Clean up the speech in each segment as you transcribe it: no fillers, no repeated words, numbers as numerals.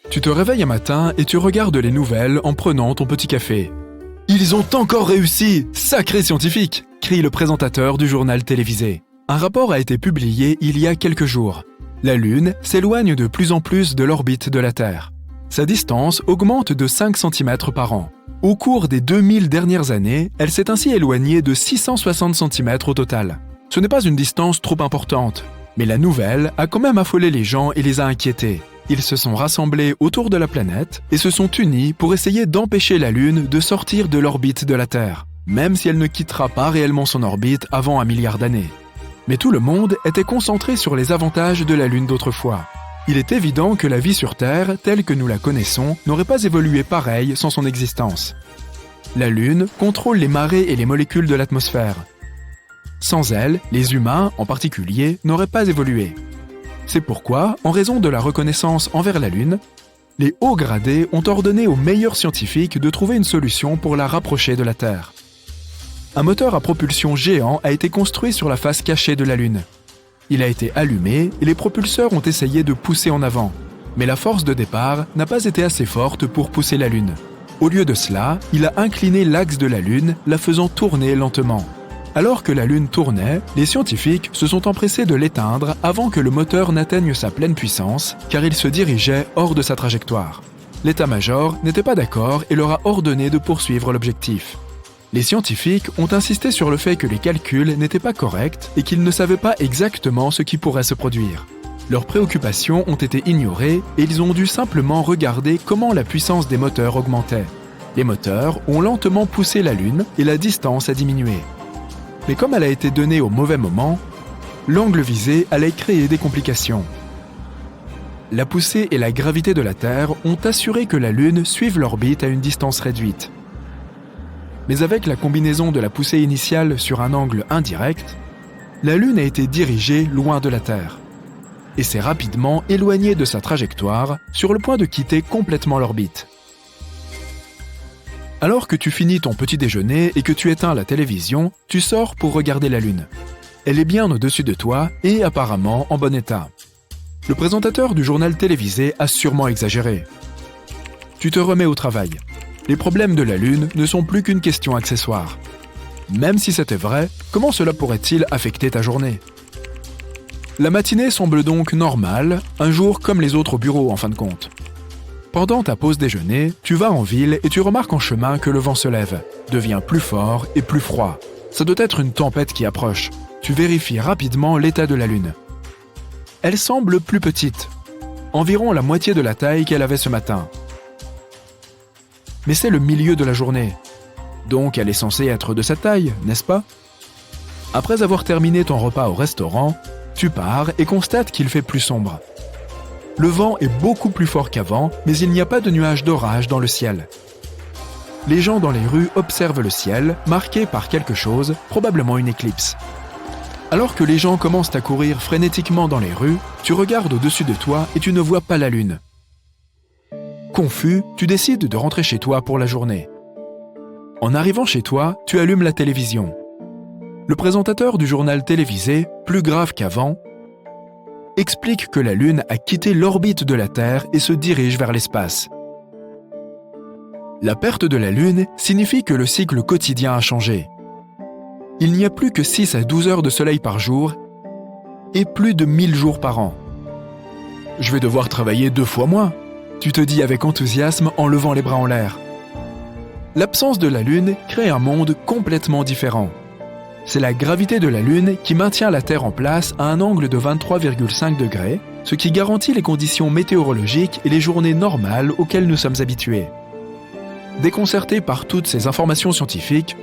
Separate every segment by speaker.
Speaker 1: Tu te réveilles un matin et tu regardes les nouvelles en prenant ton petit café. « Ils ont encore réussi! Sacrés scientifiques !» crie le présentateur du journal télévisé. Un rapport a été publié il y a quelques jours. La Lune s'éloigne de plus en plus de l'orbite de la Terre. Sa distance augmente de 5 cm par an. Au cours des 2000 dernières années, elle s'est ainsi éloignée de 660 cm au total. Ce n'est pas une distance trop importante, mais la nouvelle a quand même affolé les gens et les a inquiétés. Ils se sont rassemblés autour de la planète et se sont unis pour essayer d'empêcher la Lune de sortir de l'orbite de la Terre, même si elle ne quittera pas réellement son orbite avant 1 milliard d'années. Mais tout le monde était concentré sur les avantages de la Lune d'autrefois. Il est évident que la vie sur Terre, telle que nous la connaissons, n'aurait pas évolué pareil sans son existence. La Lune contrôle les marées et les molécules de l'atmosphère. Sans elle, les humains, en particulier, n'auraient pas évolué. C'est pourquoi, en raison de la reconnaissance envers la Lune, les hauts gradés ont ordonné aux meilleurs scientifiques de trouver une solution pour la rapprocher de la Terre. Un moteur à propulsion géant a été construit sur la face cachée de la Lune. Il a été allumé et les propulseurs ont essayé de pousser en avant. Mais la force de départ n'a pas été assez forte pour pousser la Lune. Au lieu de cela, il a incliné l'axe de la Lune, la faisant tourner lentement. Alors que la Lune tournait, les scientifiques se sont empressés de l'éteindre avant que le moteur n'atteigne sa pleine puissance, car il se dirigeait hors de sa trajectoire. L'état-major n'était pas d'accord et leur a ordonné de poursuivre l'objectif. Les scientifiques ont insisté sur le fait que les calculs n'étaient pas corrects et qu'ils ne savaient pas exactement ce qui pourrait se produire. Leurs préoccupations ont été ignorées et ils ont dû simplement regarder comment la puissance des moteurs augmentait. Les moteurs ont lentement poussé la Lune et la distance a diminué. Mais comme elle a été donnée au mauvais moment, l'angle visé allait créer des complications. La poussée et la gravité de la Terre ont assuré que la Lune suive l'orbite à une distance réduite. Mais avec la combinaison de la poussée initiale sur un angle indirect, la Lune a été dirigée loin de la Terre et s'est rapidement éloignée de sa trajectoire sur le point de quitter complètement l'orbite. Alors que tu finis ton petit déjeuner et que tu éteins la télévision, tu sors pour regarder la Lune. Elle est bien au-dessus de toi et apparemment en bon état. Le présentateur du journal télévisé a sûrement exagéré. Tu te remets au travail. Les problèmes de la Lune ne sont plus qu'une question accessoire. Même si c'était vrai, comment cela pourrait-il affecter ta journée ? La matinée semble donc normale, un jour comme les autres au bureau en fin de compte. Pendant ta pause déjeuner, tu vas en ville et tu remarques en chemin que le vent se lève, devient plus fort et plus froid. Ça doit être une tempête qui approche. Tu vérifies rapidement l'état de la Lune. Elle semble plus petite, environ la moitié de la taille qu'elle avait ce matin. Mais c'est le milieu de la journée, donc elle est censée être de cette taille, n'est-ce pas ? Après avoir terminé ton repas au restaurant, tu pars et constates qu'il fait plus sombre. Le vent est beaucoup plus fort qu'avant, mais il n'y a pas de nuages d'orage dans le ciel. Les gens dans les rues observent le ciel, marqué par quelque chose, probablement une éclipse. Alors que les gens commencent à courir frénétiquement dans les rues, tu regardes au-dessus de toi et tu ne vois pas la Lune. Confus, tu décides de rentrer chez toi pour la journée. En arrivant chez toi, tu allumes la télévision. Le présentateur du journal télévisé, plus grave qu'avant, explique que la Lune a quitté l'orbite de la Terre et se dirige vers l'espace. La perte de la Lune signifie que le cycle quotidien a changé. Il n'y a plus que 6 à 12 heures de soleil par jour et plus de 1000 jours par an. « Je vais devoir travailler 2 fois moins », tu te dis avec enthousiasme en levant les bras en l'air. L'absence de la Lune crée un monde complètement différent. C'est la gravité de la Lune qui maintient la Terre en place à un angle de 23,5 degrés, ce qui garantit les conditions météorologiques et les journées normales auxquelles nous sommes habitués. Déconcerté par toutes ces informations scientifiques,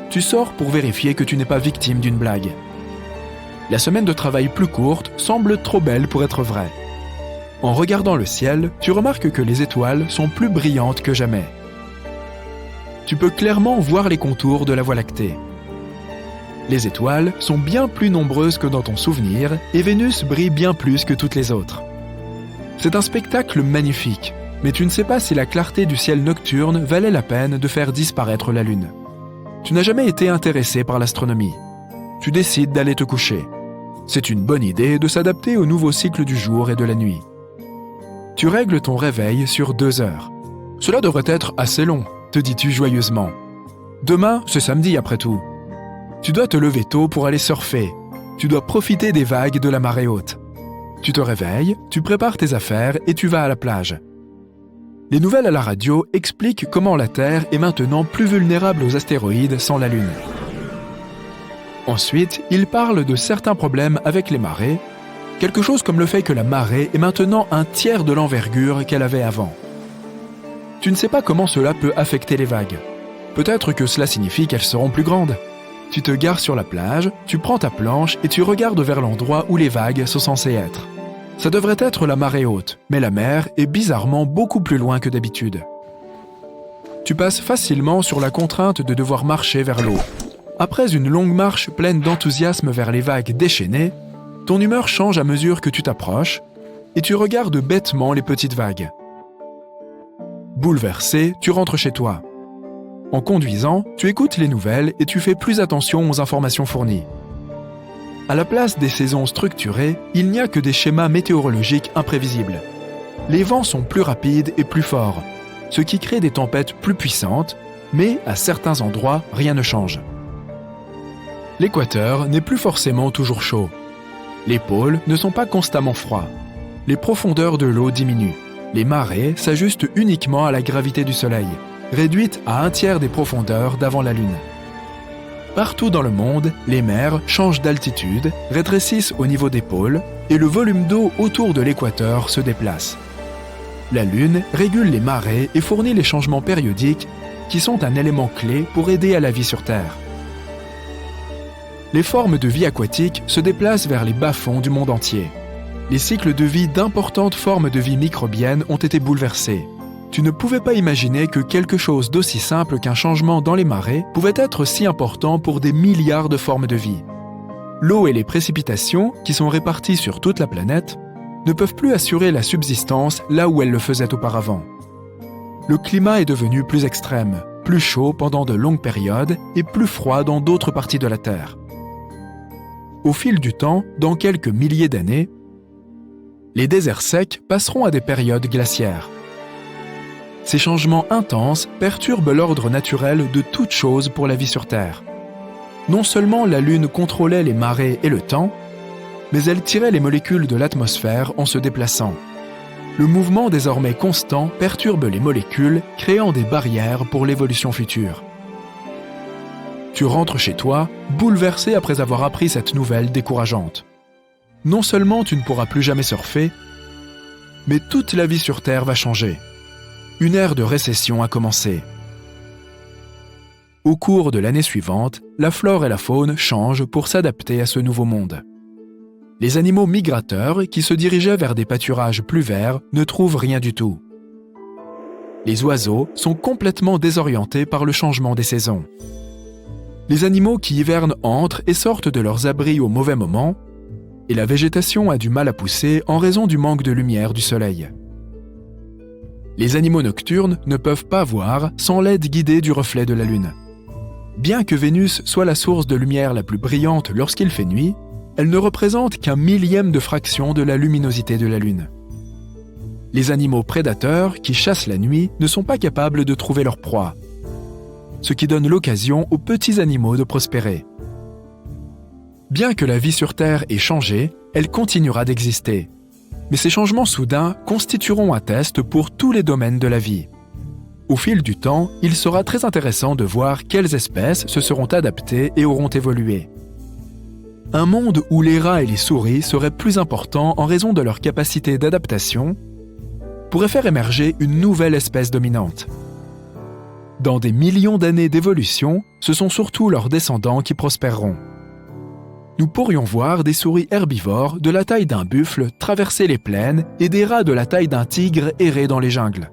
Speaker 1: tu sors pour vérifier que tu n'es pas victime d'une blague. La semaine de travail plus courte semble trop belle pour être vraie. En regardant le ciel, tu remarques que les étoiles sont plus brillantes que jamais. Tu peux clairement voir les contours de la Voie lactée. Les étoiles sont bien plus nombreuses que dans ton souvenir et Vénus brille bien plus que toutes les autres. C'est un spectacle magnifique, mais tu ne sais pas si la clarté du ciel nocturne valait la peine de faire disparaître la Lune. Tu n'as jamais été intéressé par l'astronomie. Tu décides d'aller te coucher. C'est une bonne idée de s'adapter au nouveau cycle du jour et de la nuit. Tu règles ton réveil sur 2 heures. Cela devrait être assez long, te dis-tu joyeusement. Demain, c'est samedi après tout. Tu dois te lever tôt pour aller surfer. Tu dois profiter des vagues de la marée haute. Tu te réveilles, tu prépares tes affaires et tu vas à la plage. Les nouvelles à la radio expliquent comment la Terre est maintenant plus vulnérable aux astéroïdes sans la Lune. Ensuite, ils parlent de certains problèmes avec les marées, quelque chose comme le fait que la marée est maintenant un tiers de l'envergure qu'elle avait avant. Tu ne sais pas comment cela peut affecter les vagues. Peut-être que cela signifie qu'elles seront plus grandes. Tu te gares sur la plage, tu prends ta planche et tu regardes vers l'endroit où les vagues sont censées être. Ça devrait être la marée haute, mais la mer est bizarrement beaucoup plus loin que d'habitude. Tu passes facilement sur la contrainte de devoir marcher vers l'eau. Après une longue marche pleine d'enthousiasme vers les vagues déchaînées, ton humeur change à mesure que tu t'approches et tu regardes bêtement les petites vagues. Bouleversé, tu rentres chez toi. En conduisant, tu écoutes les nouvelles et tu fais plus attention aux informations fournies. À la place des saisons structurées, il n'y a que des schémas météorologiques imprévisibles. Les vents sont plus rapides et plus forts, ce qui crée des tempêtes plus puissantes, mais à certains endroits, rien ne change. L'équateur n'est plus forcément toujours chaud. Les pôles ne sont pas constamment froids. Les profondeurs de l'eau diminuent. Les marées s'ajustent uniquement à la gravité du Soleil, réduite à 1/3 des profondeurs d'avant la Lune. Partout dans le monde, les mers changent d'altitude, rétrécissent au niveau des pôles et le volume d'eau autour de l'équateur se déplace. La Lune régule les marées et fournit les changements périodiques qui sont un élément clé pour aider à la vie sur Terre. Les formes de vie aquatiques se déplacent vers les bas-fonds du monde entier. Les cycles de vie d'importantes formes de vie microbiennes ont été bouleversés. Tu ne pouvais pas imaginer que quelque chose d'aussi simple qu'un changement dans les marées pouvait être si important pour des milliards de formes de vie. L'eau et les précipitations, qui sont réparties sur toute la planète, ne peuvent plus assurer la subsistance là où elles le faisaient auparavant. Le climat est devenu plus extrême, plus chaud pendant de longues périodes et plus froid dans d'autres parties de la Terre. Au fil du temps, dans quelques milliers d'années, les déserts secs passeront à des périodes glaciaires. Ces changements intenses perturbent l'ordre naturel de toute chose pour la vie sur Terre. Non seulement la Lune contrôlait les marées et le temps, mais elle tirait les molécules de l'atmosphère en se déplaçant. Le mouvement désormais constant perturbe les molécules, créant des barrières pour l'évolution future. Tu rentres chez toi, bouleversé après avoir appris cette nouvelle décourageante. Non seulement tu ne pourras plus jamais surfer, mais toute la vie sur Terre va changer. Une ère de récession a commencé. Au cours de l'année suivante, la flore et la faune changent pour s'adapter à ce nouveau monde. Les animaux migrateurs qui se dirigeaient vers des pâturages plus verts ne trouvent rien du tout. Les oiseaux sont complètement désorientés par le changement des saisons. Les animaux qui hivernent entrent et sortent de leurs abris au mauvais moment, et la végétation a du mal à pousser en raison du manque de lumière du soleil. Les animaux nocturnes ne peuvent pas voir sans l'aide guidée du reflet de la Lune. Bien que Vénus soit la source de lumière la plus brillante lorsqu'il fait nuit, elle ne représente qu'un millième de fraction de la luminosité de la Lune. Les animaux prédateurs qui chassent la nuit ne sont pas capables de trouver leur proie, ce qui donne l'occasion aux petits animaux de prospérer. Bien que la vie sur Terre ait changé, elle continuera d'exister. Mais ces changements soudains constitueront un test pour tous les domaines de la vie. Au fil du temps, il sera très intéressant de voir quelles espèces se seront adaptées et auront évolué. Un monde où les rats et les souris seraient plus importants en raison de leur capacité d'adaptation pourrait faire émerger une nouvelle espèce dominante. Dans des millions d'années d'évolution, ce sont surtout leurs descendants qui prospéreront. Nous pourrions voir des souris herbivores de la taille d'un buffle traverser les plaines et des rats de la taille d'un tigre errer dans les jungles.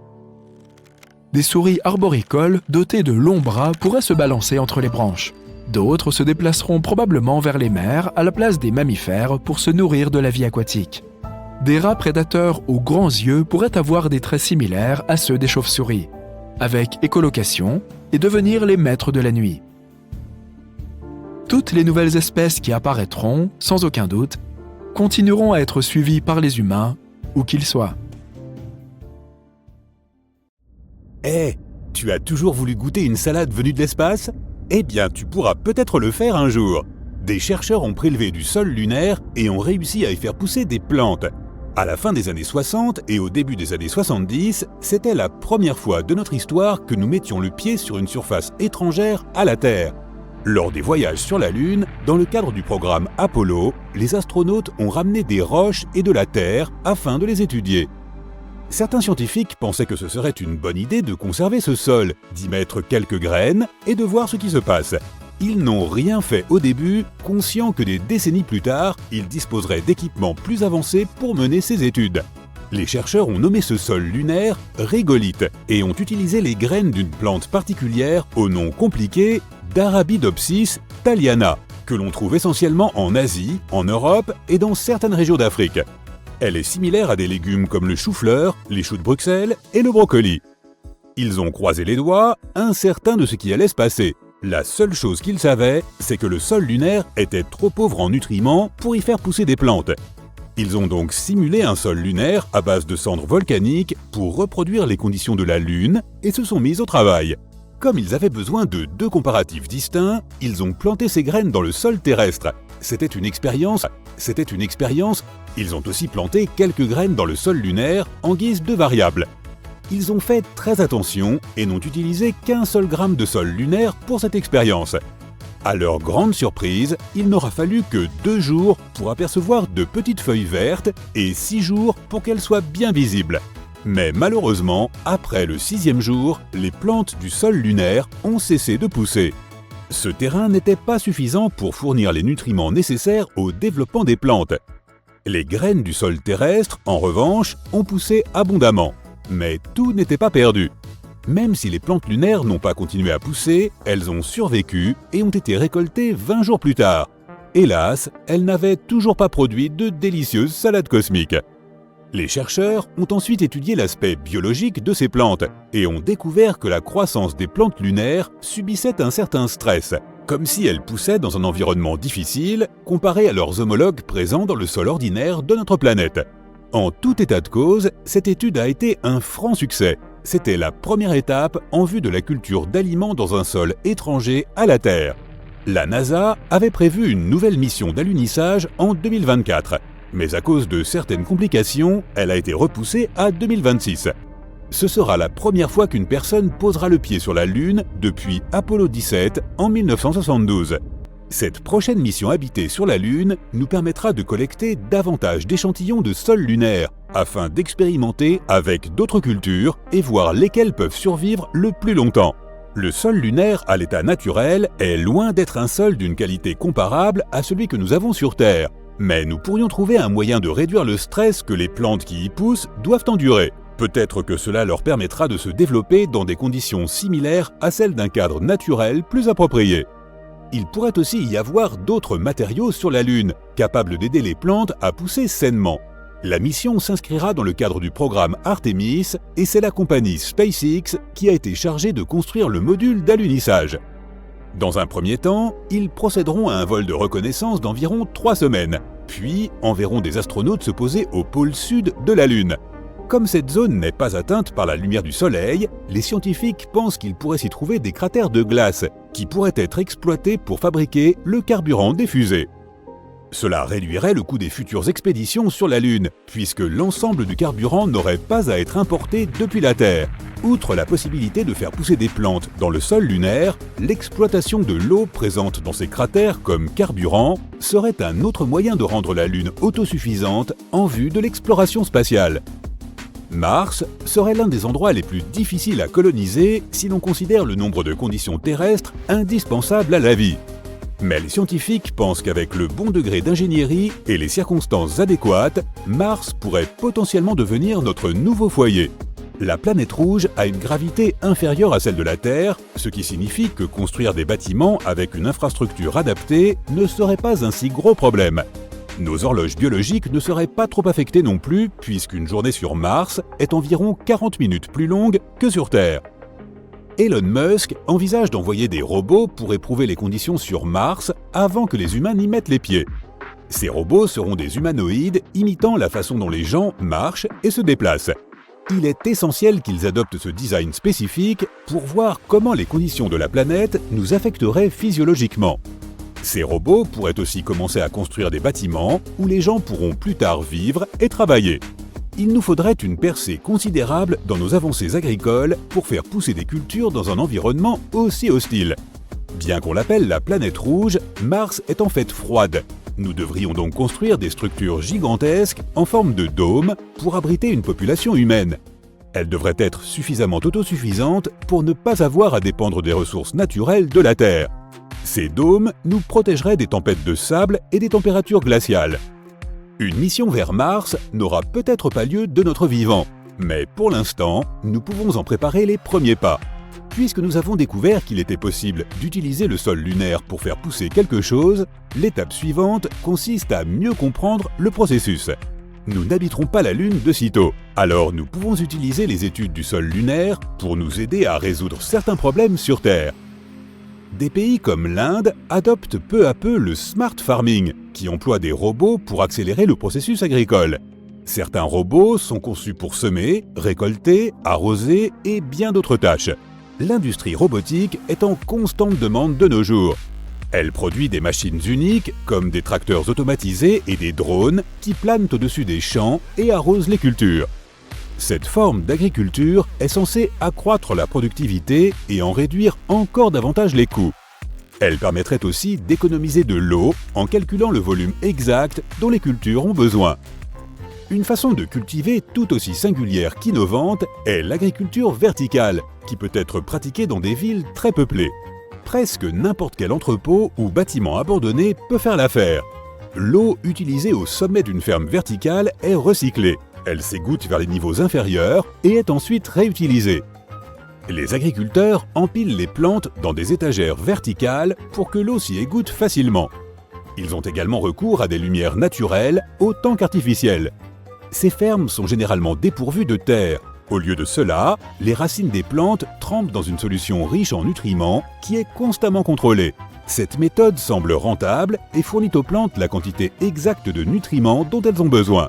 Speaker 1: Des souris arboricoles dotées de longs bras pourraient se balancer entre les branches. D'autres se déplaceront probablement vers les mers à la place des mammifères pour se nourrir de la vie aquatique. Des rats prédateurs aux grands yeux pourraient avoir des traits similaires à ceux des chauves-souris, avec écolocation et devenir les maîtres de la nuit. Toutes les nouvelles espèces qui apparaîtront, sans aucun doute, continueront à être suivies par les humains, où qu'ils soient.
Speaker 2: Tu as toujours voulu goûter une salade venue de l'espace? Eh bien, tu pourras peut-être le faire un jour. Des chercheurs ont prélevé du sol lunaire et ont réussi à y faire pousser des plantes. À la fin des années 60 et au début des années 70, c'était la première fois de notre histoire que nous mettions le pied sur une surface étrangère à la Terre. Lors des voyages sur la Lune, dans le cadre du programme Apollo, les astronautes ont ramené des roches et de la terre afin de les étudier. Certains scientifiques pensaient que ce serait une bonne idée de conserver ce sol, d'y mettre quelques graines et de voir ce qui se passe. Ils n'ont rien fait au début, conscients que des décennies plus tard, ils disposeraient d'équipements plus avancés pour mener ces études. Les chercheurs ont nommé ce sol lunaire régolithe et ont utilisé les graines d'une plante particulière au nom compliqué d'Arabidopsis thaliana, que l'on trouve essentiellement en Asie, en Europe et dans certaines régions d'Afrique. Elle est similaire à des légumes comme le chou-fleur, les choux de Bruxelles et le brocoli. Ils ont croisé les doigts, incertains de ce qui allait se passer. La seule chose qu'ils savaient, c'est que le sol lunaire était trop pauvre en nutriments pour y faire pousser des plantes. Ils ont donc simulé un sol lunaire à base de cendres volcaniques pour reproduire les conditions de la Lune et se sont mis au travail. Comme ils avaient besoin de deux comparatifs distincts, ils ont planté ces graines dans le sol terrestre. C'était une expérience. Ils ont aussi planté quelques graines dans le sol lunaire en guise de variables. Ils ont fait très attention et n'ont utilisé qu'un seul gramme de sol lunaire pour cette expérience. À leur grande surprise, il n'aura fallu que 2 jours pour apercevoir de petites feuilles vertes et 6 jours pour qu'elles soient bien visibles. Mais malheureusement, après le 6e jour, les plantes du sol lunaire ont cessé de pousser. Ce terrain n'était pas suffisant pour fournir les nutriments nécessaires au développement des plantes. Les graines du sol terrestre, en revanche, ont poussé abondamment. Mais tout n'était pas perdu. Même si les plantes lunaires n'ont pas continué à pousser, elles ont survécu et ont été récoltées 20 jours plus tard. Hélas, elles n'avaient toujours pas produit de délicieuses salades cosmiques. Les chercheurs ont ensuite étudié l'aspect biologique de ces plantes et ont découvert que la croissance des plantes lunaires subissait un certain stress, comme si elles poussaient dans un environnement difficile comparé à leurs homologues présents dans le sol ordinaire de notre planète. En tout état de cause, cette étude a été un franc succès. C'était la première étape en vue de la culture d'aliments dans un sol étranger à la Terre. La NASA avait prévu une nouvelle mission d'alunissage en 2024, mais à cause de certaines complications, elle a été repoussée à 2026. Ce sera la première fois qu'une personne posera le pied sur la Lune depuis Apollo 17 en 1972. Cette prochaine mission habitée sur la Lune nous permettra de collecter davantage d'échantillons de sol lunaire afin d'expérimenter avec d'autres cultures et voir lesquelles peuvent survivre le plus longtemps. Le sol lunaire à l'état naturel est loin d'être un sol d'une qualité comparable à celui que nous avons sur Terre, mais nous pourrions trouver un moyen de réduire le stress que les plantes qui y poussent doivent endurer. Peut-être que cela leur permettra de se développer dans des conditions similaires à celles d'un cadre naturel plus approprié. Il pourrait aussi y avoir d'autres matériaux sur la Lune, capables d'aider les plantes à pousser sainement. La mission s'inscrira dans le cadre du programme Artemis et c'est la compagnie SpaceX qui a été chargée de construire le module d'alunissage. Dans un premier temps, ils procéderont à un vol de reconnaissance d'environ 3 semaines, puis enverront des astronautes se poser au pôle sud de la Lune. Comme cette zone n'est pas atteinte par la lumière du Soleil, les scientifiques pensent qu'il pourrait s'y trouver des cratères de glace qui pourraient être exploités pour fabriquer le carburant des fusées. Cela réduirait le coût des futures expéditions sur la Lune, puisque l'ensemble du carburant n'aurait pas à être importé depuis la Terre. Outre la possibilité de faire pousser des plantes dans le sol lunaire, l'exploitation de l'eau présente dans ces cratères comme carburant serait un autre moyen de rendre la Lune autosuffisante en vue de l'exploration spatiale. Mars serait l'un des endroits les plus difficiles à coloniser si l'on considère le nombre de conditions terrestres indispensables à la vie. Mais les scientifiques pensent qu'avec le bon degré d'ingénierie et les circonstances adéquates, Mars pourrait potentiellement devenir notre nouveau foyer. La planète rouge a une gravité inférieure à celle de la Terre, ce qui signifie que construire des bâtiments avec une infrastructure adaptée ne serait pas un si gros problème. Nos horloges biologiques ne seraient pas trop affectées non plus, puisqu'une journée sur Mars est environ 40 minutes plus longue que sur Terre. Elon Musk envisage d'envoyer des robots pour éprouver les conditions sur Mars avant que les humains n'y mettent les pieds. Ces robots seront des humanoïdes imitant la façon dont les gens marchent et se déplacent. Il est essentiel qu'ils adoptent ce design spécifique pour voir comment les conditions de la planète nous affecteraient physiologiquement. Ces robots pourraient aussi commencer à construire des bâtiments où les gens pourront plus tard vivre et travailler. Il nous faudrait une percée considérable dans nos avancées agricoles pour faire pousser des cultures dans un environnement aussi hostile. Bien qu'on l'appelle la planète rouge, Mars est en fait froide. Nous devrions donc construire des structures gigantesques en forme de dôme pour abriter une population humaine. Elles devraient être suffisamment autosuffisantes pour ne pas avoir à dépendre des ressources naturelles de la Terre. Ces dômes nous protégeraient des tempêtes de sable et des températures glaciales. Une mission vers Mars n'aura peut-être pas lieu de notre vivant, mais pour l'instant, nous pouvons en préparer les premiers pas. Puisque nous avons découvert qu'il était possible d'utiliser le sol lunaire pour faire pousser quelque chose, l'étape suivante consiste à mieux comprendre le processus. Nous n'habiterons pas la Lune de sitôt, alors nous pouvons utiliser les études du sol lunaire pour nous aider à résoudre certains problèmes sur Terre. Des pays comme l'Inde adoptent peu à peu le smart farming, qui emploie des robots pour accélérer le processus agricole. Certains robots sont conçus pour semer, récolter, arroser et bien d'autres tâches. L'industrie robotique est en constante demande de nos jours. Elle produit des machines uniques, comme des tracteurs automatisés et des drones qui planent au-dessus des champs et arrosent les cultures. Cette forme d'agriculture est censée accroître la productivité et en réduire encore davantage les coûts. Elle permettrait aussi d'économiser de l'eau en calculant le volume exact dont les cultures ont besoin. Une façon de cultiver tout aussi singulière qu'innovante est l'agriculture verticale, qui peut être pratiquée dans des villes très peuplées. Presque n'importe quel entrepôt ou bâtiment abandonné peut faire l'affaire. L'eau utilisée au sommet d'une ferme verticale est recyclée. Elle s'égoutte vers les niveaux inférieurs et est ensuite réutilisée. Les agriculteurs empilent les plantes dans des étagères verticales pour que l'eau s'y égoutte facilement. Ils ont également recours à des lumières naturelles autant qu'artificielles. Ces fermes sont généralement dépourvues de terre. Au lieu de cela, les racines des plantes trempent dans une solution riche en nutriments qui est constamment contrôlée. Cette méthode semble rentable et fournit aux plantes la quantité exacte de nutriments dont elles ont besoin.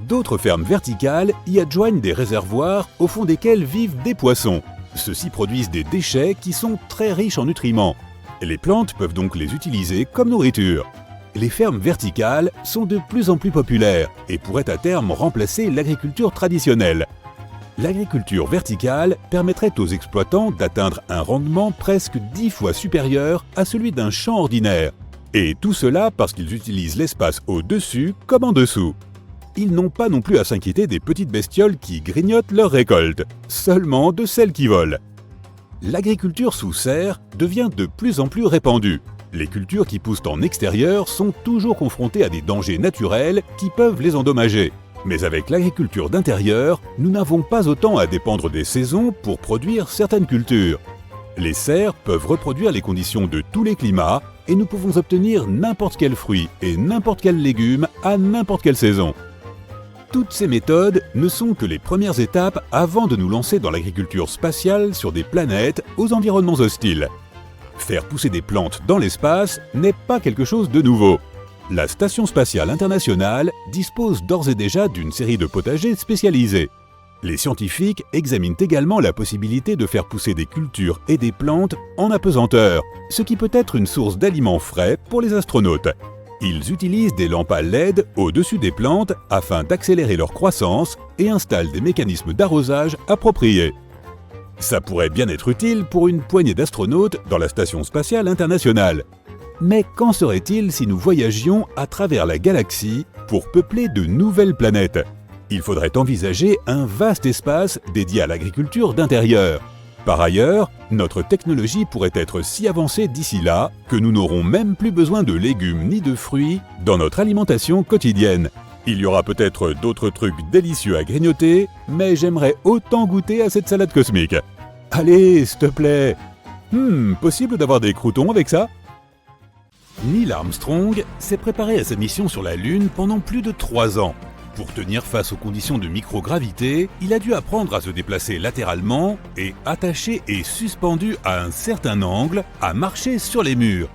Speaker 2: D'autres fermes verticales y adjoignent des réservoirs au fond desquels vivent des poissons. Ceux-ci produisent des déchets qui sont très riches en nutriments. Les plantes peuvent donc les utiliser comme nourriture. Les fermes verticales sont de plus en plus populaires et pourraient à terme remplacer l'agriculture traditionnelle. L'agriculture verticale permettrait aux exploitants d'atteindre un rendement presque 10 fois supérieur à celui d'un champ ordinaire. Et tout cela parce qu'ils utilisent l'espace au-dessus comme en dessous. Ils n'ont pas non plus à s'inquiéter des petites bestioles qui grignotent leurs récoltes, seulement de celles qui volent. L'agriculture sous serre devient de plus en plus répandue. Les cultures qui poussent en extérieur sont toujours confrontées à des dangers naturels qui peuvent les endommager. Mais avec l'agriculture d'intérieur, nous n'avons pas autant à dépendre des saisons pour produire certaines cultures. Les serres peuvent reproduire les conditions de tous les climats et nous pouvons obtenir n'importe quel fruit et n'importe quel légume à n'importe quelle saison. Toutes ces méthodes ne sont que les premières étapes avant de nous lancer dans l'agriculture spatiale sur des planètes aux environnements hostiles. Faire pousser des plantes dans l'espace n'est pas quelque chose de nouveau. La Station spatiale internationale dispose d'ores et déjà d'une série de potagers spécialisés. Les scientifiques examinent également la possibilité de faire pousser des cultures et des plantes en apesanteur, ce qui peut être une source d'aliments frais pour les astronautes. Ils utilisent des lampes à LED au-dessus des plantes afin d'accélérer leur croissance et installent des mécanismes d'arrosage appropriés. Ça pourrait bien être utile pour une poignée d'astronautes dans la Station spatiale internationale. Mais qu'en serait-il si nous voyagions à travers la galaxie pour peupler de nouvelles planètes ? Il faudrait envisager un vaste espace dédié à l'agriculture d'intérieur. Par ailleurs, notre technologie pourrait être si avancée d'ici là que nous n'aurons même plus besoin de légumes ni de fruits dans notre alimentation quotidienne. Il y aura peut-être d'autres trucs délicieux à grignoter, mais j'aimerais autant goûter à cette salade cosmique. Allez, s'il te plaît. Possible d'avoir des croûtons avec ça ? Neil Armstrong s'est préparé à sa mission sur la Lune pendant plus de 3 ans. Pour tenir face aux conditions de microgravité, il a dû apprendre à se déplacer latéralement et, attaché et suspendu à un certain angle, à marcher sur les murs.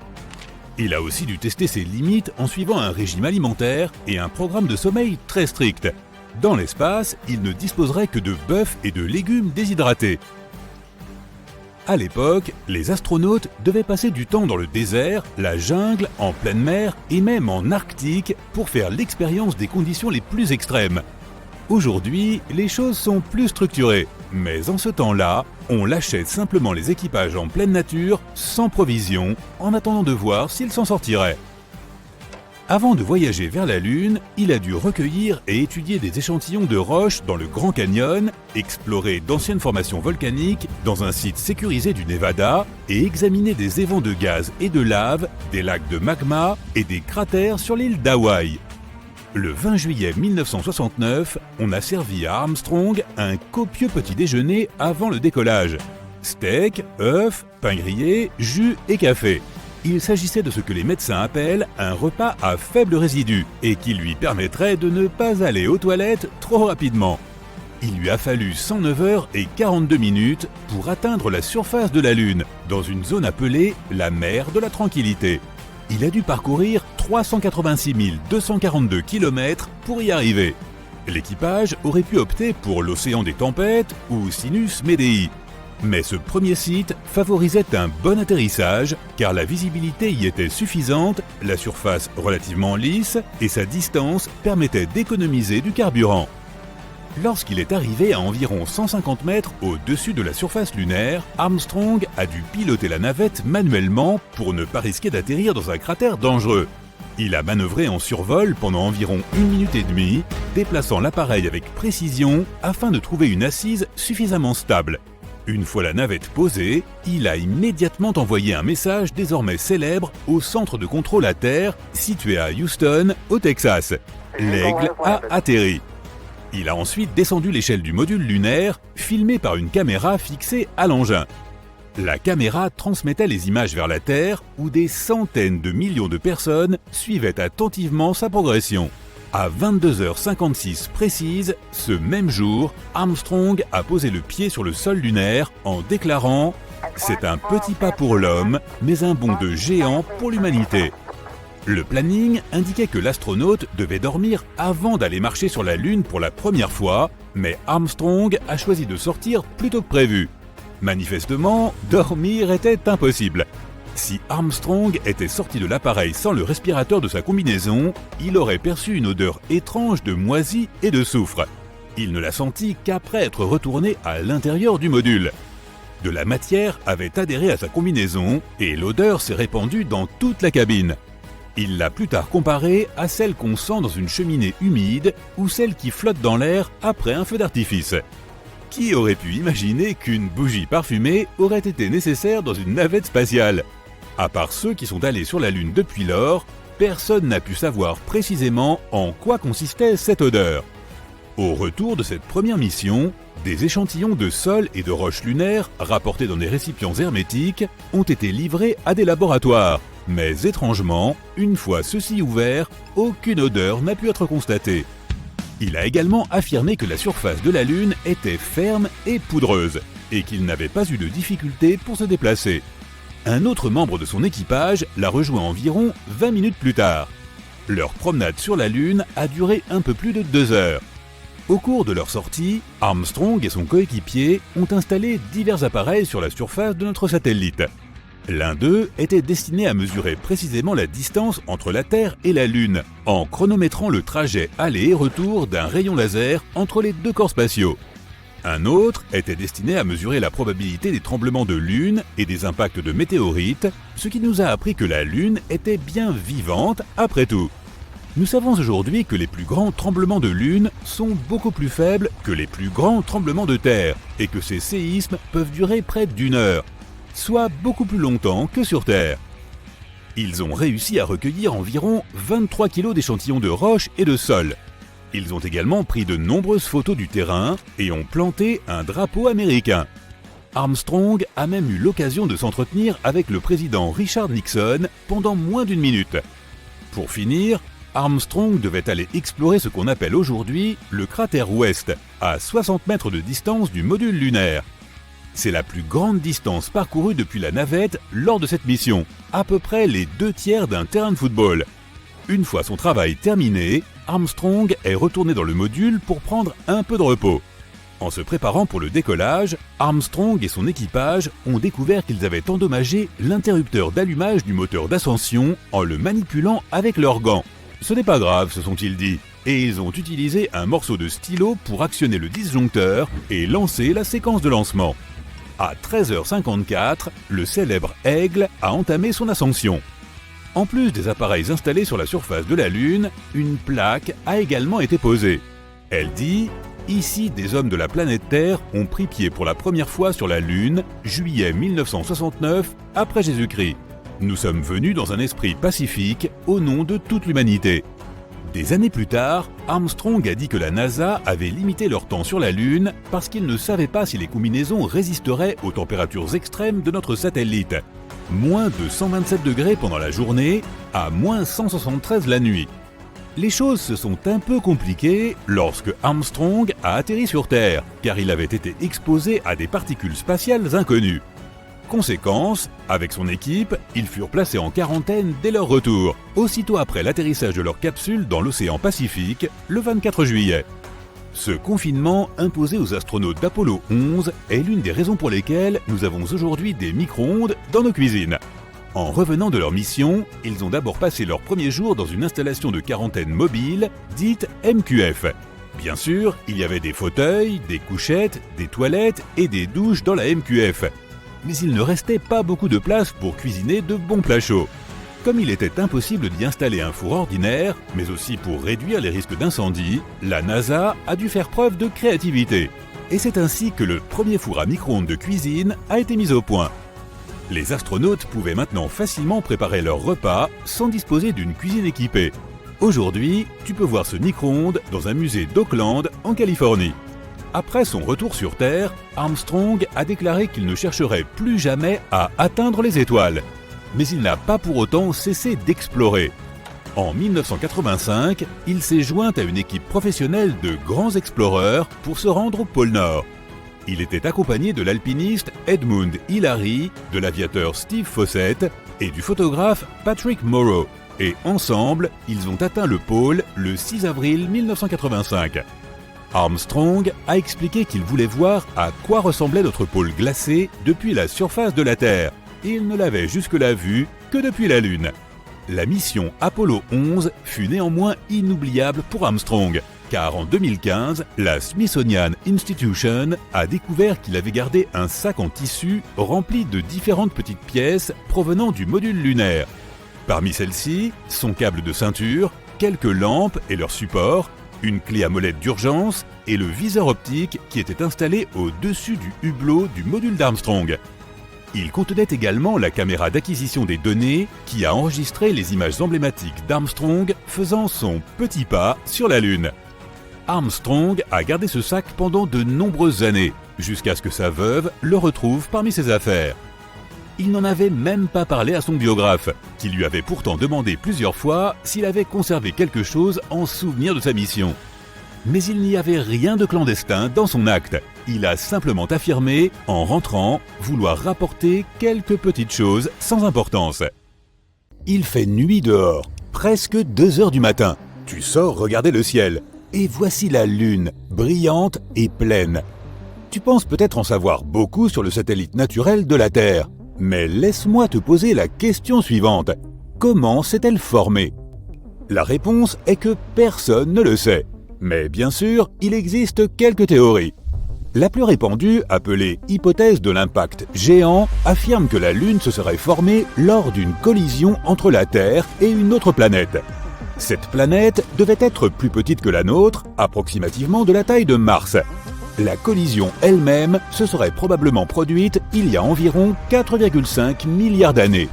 Speaker 2: Il a aussi dû tester ses limites en suivant un régime alimentaire et un programme de sommeil très strict. Dans l'espace, il ne disposerait que de bœuf et de légumes déshydratés. À l'époque, les astronautes devaient passer du temps dans le désert, la jungle, en pleine mer et même en Arctique pour faire l'expérience des conditions les plus extrêmes. Aujourd'hui, les choses sont plus structurées, mais en ce temps-là, on lâchait simplement les équipages en pleine nature, sans provision, en attendant de voir s'ils s'en sortiraient. Avant de voyager vers la Lune, il a dû recueillir et étudier des échantillons de roches dans le Grand Canyon, explorer d'anciennes formations volcaniques dans un site sécurisé du Nevada et examiner des évents de gaz et de lave, des lacs de magma et des cratères sur l'île d'Hawaï. Le 20 juillet 1969, on a servi à Armstrong un copieux petit déjeuner avant le décollage. Steak, œufs, pain grillé, jus et café. Il s'agissait de ce que les médecins appellent un repas à faible résidu et qui lui permettrait de ne pas aller aux toilettes trop rapidement. Il lui a fallu 109 heures et 42 minutes pour atteindre la surface de la Lune, dans une zone appelée la mer de la Tranquillité. Il a dû parcourir 386 242 km pour y arriver. L'équipage aurait pu opter pour l'océan des tempêtes ou Sinus Medei. Mais ce premier site favorisait un bon atterrissage car la visibilité y était suffisante, la surface relativement lisse et sa distance permettait d'économiser du carburant. Lorsqu'il est arrivé à environ 150 mètres au-dessus de la surface lunaire, Armstrong a dû piloter la navette manuellement pour ne pas risquer d'atterrir dans un cratère dangereux. Il a manœuvré en survol pendant environ 1 minute et demie, déplaçant l'appareil avec précision afin de trouver une assise suffisamment stable. Une fois la navette posée, il a immédiatement envoyé un message désormais célèbre au centre de contrôle à terre situé à Houston, au Texas. L'Aigle a atterri. Il a ensuite descendu l'échelle du module lunaire, filmé par une caméra fixée à l'engin. La caméra transmettait les images vers la Terre, où des centaines de millions de personnes suivaient attentivement sa progression. À 22h56 précise, ce même jour, Armstrong a posé le pied sur le sol lunaire en déclarant « C'est un petit pas pour l'homme, mais un bond de géant pour l'humanité ». Le planning indiquait que l'astronaute devait dormir avant d'aller marcher sur la Lune pour la première fois, mais Armstrong a choisi de sortir plus tôt que prévu. Manifestement, dormir était impossible. Si Armstrong était sorti de l'appareil sans le respirateur de sa combinaison, il aurait perçu une odeur étrange de moisi et de soufre. Il ne l'a senti qu'après être retourné à l'intérieur du module. De la matière avait adhéré à sa combinaison et l'odeur s'est répandue dans toute la cabine. Il l'a plus tard comparée à celle qu'on sent dans une cheminée humide ou celle qui flotte dans l'air après un feu d'artifice. Qui aurait pu imaginer qu'une bougie parfumée aurait été nécessaire dans une navette spatiale ? À part ceux qui sont allés sur la Lune depuis lors, personne n'a pu savoir précisément en quoi consistait cette odeur. Au retour de cette première mission, des échantillons de sol et de roches lunaires rapportés dans des récipients hermétiques ont été livrés à des laboratoires. Mais étrangement, une fois ceux-ci ouverts, aucune odeur n'a pu être constatée. Il a également affirmé que la surface de la Lune était ferme et poudreuse, et qu'il n'avait pas eu de difficulté pour se déplacer. Un autre membre de son équipage l'a rejoint environ 20 minutes plus tard. Leur promenade sur la Lune a duré un peu plus de 2 heures. Au cours de leur sortie, Armstrong et son coéquipier ont installé divers appareils sur la surface de notre satellite. L'un d'eux était destiné à mesurer précisément la distance entre la Terre et la Lune, en chronométrant le trajet aller et retour d'un rayon laser entre les deux corps spatiaux. Un autre était destiné à mesurer la probabilité des tremblements de Lune et des impacts de météorites, ce qui nous a appris que la Lune était bien vivante après tout. Nous savons aujourd'hui que les plus grands tremblements de Lune sont beaucoup plus faibles que les plus grands tremblements de Terre et que ces séismes peuvent durer près d'1 heure, soit beaucoup plus longtemps que sur Terre. Ils ont réussi à recueillir environ 23 kg d'échantillons de roches et de sol. Ils ont également pris de nombreuses photos du terrain et ont planté un drapeau américain. Armstrong a même eu l'occasion de s'entretenir avec le président Richard Nixon pendant moins d'1 minute. Pour finir, Armstrong devait aller explorer ce qu'on appelle aujourd'hui le cratère ouest, à 60 mètres de distance du module lunaire. C'est la plus grande distance parcourue depuis la navette lors de cette mission, à peu près les 2 tiers d'un terrain de football. Une fois son travail terminé, Armstrong est retourné dans le module pour prendre un peu de repos. En se préparant pour le décollage, Armstrong et son équipage ont découvert qu'ils avaient endommagé l'interrupteur d'allumage du moteur d'ascension en le manipulant avec leurs gants. Ce n'est pas grave, se sont-ils dit, et ils ont utilisé un morceau de stylo pour actionner le disjoncteur et lancer la séquence de lancement. À 13h54, le célèbre Aigle a entamé son ascension. En plus des appareils installés sur la surface de la Lune, une plaque a également été posée. Elle dit « Ici, des hommes de la planète Terre ont pris pied pour la première fois sur la Lune, juillet 1969, après Jésus-Christ. Nous sommes venus dans un esprit pacifique au nom de toute l'humanité. » Des années plus tard, Armstrong a dit que la NASA avait limité leur temps sur la Lune parce qu'il ne savait pas si les combinaisons résisteraient aux températures extrêmes de notre satellite. Moins de 127 degrés pendant la journée, à moins 173 la nuit. Les choses se sont un peu compliquées lorsque Armstrong a atterri sur Terre, car il avait été exposé à des particules spatiales inconnues. Conséquence, avec son équipe, ils furent placés en quarantaine dès leur retour, aussitôt après l'atterrissage de leur capsule dans l'océan Pacifique, le 24 juillet. Ce confinement imposé aux astronautes d'Apollo 11 est l'une des raisons pour lesquelles nous avons aujourd'hui des micro-ondes dans nos cuisines. En revenant de leur mission, ils ont d'abord passé leur premier jour dans une installation de quarantaine mobile, dite MQF. Bien sûr, il y avait des fauteuils, des couchettes, des toilettes et des douches dans la MQF. Mais il ne restait pas beaucoup de place pour cuisiner de bons plats chauds. Comme il était impossible d'y installer un four ordinaire, mais aussi pour réduire les risques d'incendie, la NASA a dû faire preuve de créativité. Et c'est ainsi que le premier four à micro-ondes de cuisine a été mis au point. Les astronautes pouvaient maintenant facilement préparer leurs repas sans disposer d'une cuisine équipée. Aujourd'hui, tu peux voir ce micro-ondes dans un musée d'Oakland, en Californie. Après son retour sur Terre, Armstrong a déclaré qu'il ne chercherait plus jamais à atteindre les étoiles. Mais il n'a pas pour autant cessé d'explorer. En 1985, il s'est joint à une équipe professionnelle de grands exploreurs pour se rendre au pôle Nord. Il était accompagné de l'alpiniste Edmund Hillary, de l'aviateur Steve Fossett et du photographe Patrick Morrow. Et ensemble, ils ont atteint le pôle le 6 avril 1985. Armstrong a expliqué qu'il voulait voir à quoi ressemblait notre pôle glacé depuis la surface de la Terre. Et il ne l'avait jusque-là vu que depuis la Lune. La mission Apollo 11 fut néanmoins inoubliable pour Armstrong, car en 2015, la Smithsonian Institution a découvert qu'il avait gardé un sac en tissu rempli de différentes petites pièces provenant du module lunaire. Parmi celles-ci, son câble de ceinture, quelques lampes et leurs supports, une clé à molette d'urgence et le viseur optique qui était installé au-dessus du hublot du module d'Armstrong. Il contenait également la caméra d'acquisition des données qui a enregistré les images emblématiques d'Armstrong faisant son petit pas sur la Lune. Armstrong a gardé ce sac pendant de nombreuses années, jusqu'à ce que sa veuve le retrouve parmi ses affaires. Il n'en avait même pas parlé à son biographe, qui lui avait pourtant demandé plusieurs fois s'il avait conservé quelque chose en souvenir de sa mission. Mais il n'y avait rien de clandestin dans son acte. Il a simplement affirmé, en rentrant, vouloir rapporter quelques petites choses sans importance. Il fait nuit dehors, presque 2 heures du matin. Tu sors regarder le ciel, et voici la Lune, brillante et pleine. Tu penses peut-être en savoir beaucoup sur le satellite naturel de la Terre. Mais laisse-moi te poser la question suivante. Comment s'est-elle formée ? La réponse est que personne ne le sait. Mais bien sûr, il existe quelques théories. La plus répandue, appelée hypothèse de l'impact géant, affirme que la Lune se serait formée lors d'une collision entre la Terre et une autre planète. Cette planète devait être plus petite que la nôtre, approximativement de la taille de Mars. La collision elle-même se serait probablement produite il y a environ 4,5 milliards d'années.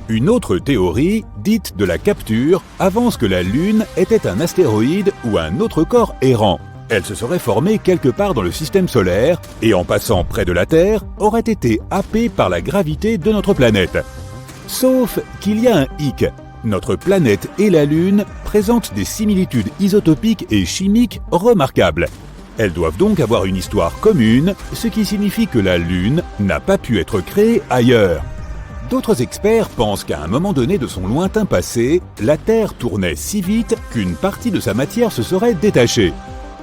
Speaker 2: Une autre théorie, dite de la capture, avance que la Lune était un astéroïde ou un autre corps errant. Elle se serait formée quelque part dans le système solaire et en passant près de la Terre, aurait été happée par la gravité de notre planète. Sauf qu'il y a un hic. Notre planète et la Lune présentent des similitudes isotopiques et chimiques remarquables. Elles doivent donc avoir une histoire commune, ce qui signifie que la Lune n'a pas pu être créée ailleurs. D'autres experts pensent qu'à un moment donné de son lointain passé, la Terre tournait si vite qu'une partie de sa matière se serait détachée.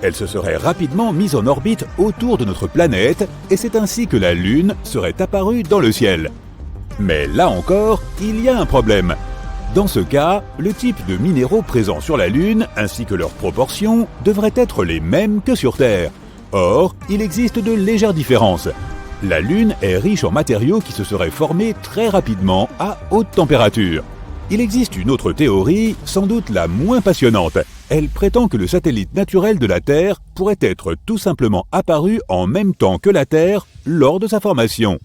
Speaker 2: Elle se serait rapidement mise en orbite autour de notre planète et c'est ainsi que la Lune serait apparue dans le ciel. Mais là encore, il y a un problème. Dans ce cas, le type de minéraux présents sur la Lune ainsi que leurs proportions devraient être les mêmes que sur Terre. Or, il existe de légères différences. La Lune est riche en matériaux qui se seraient formés très rapidement à haute température. Il existe une autre théorie, sans doute la moins passionnante. Elle prétend que le satellite naturel de la Terre pourrait être tout simplement apparu en même temps que la Terre lors de sa formation.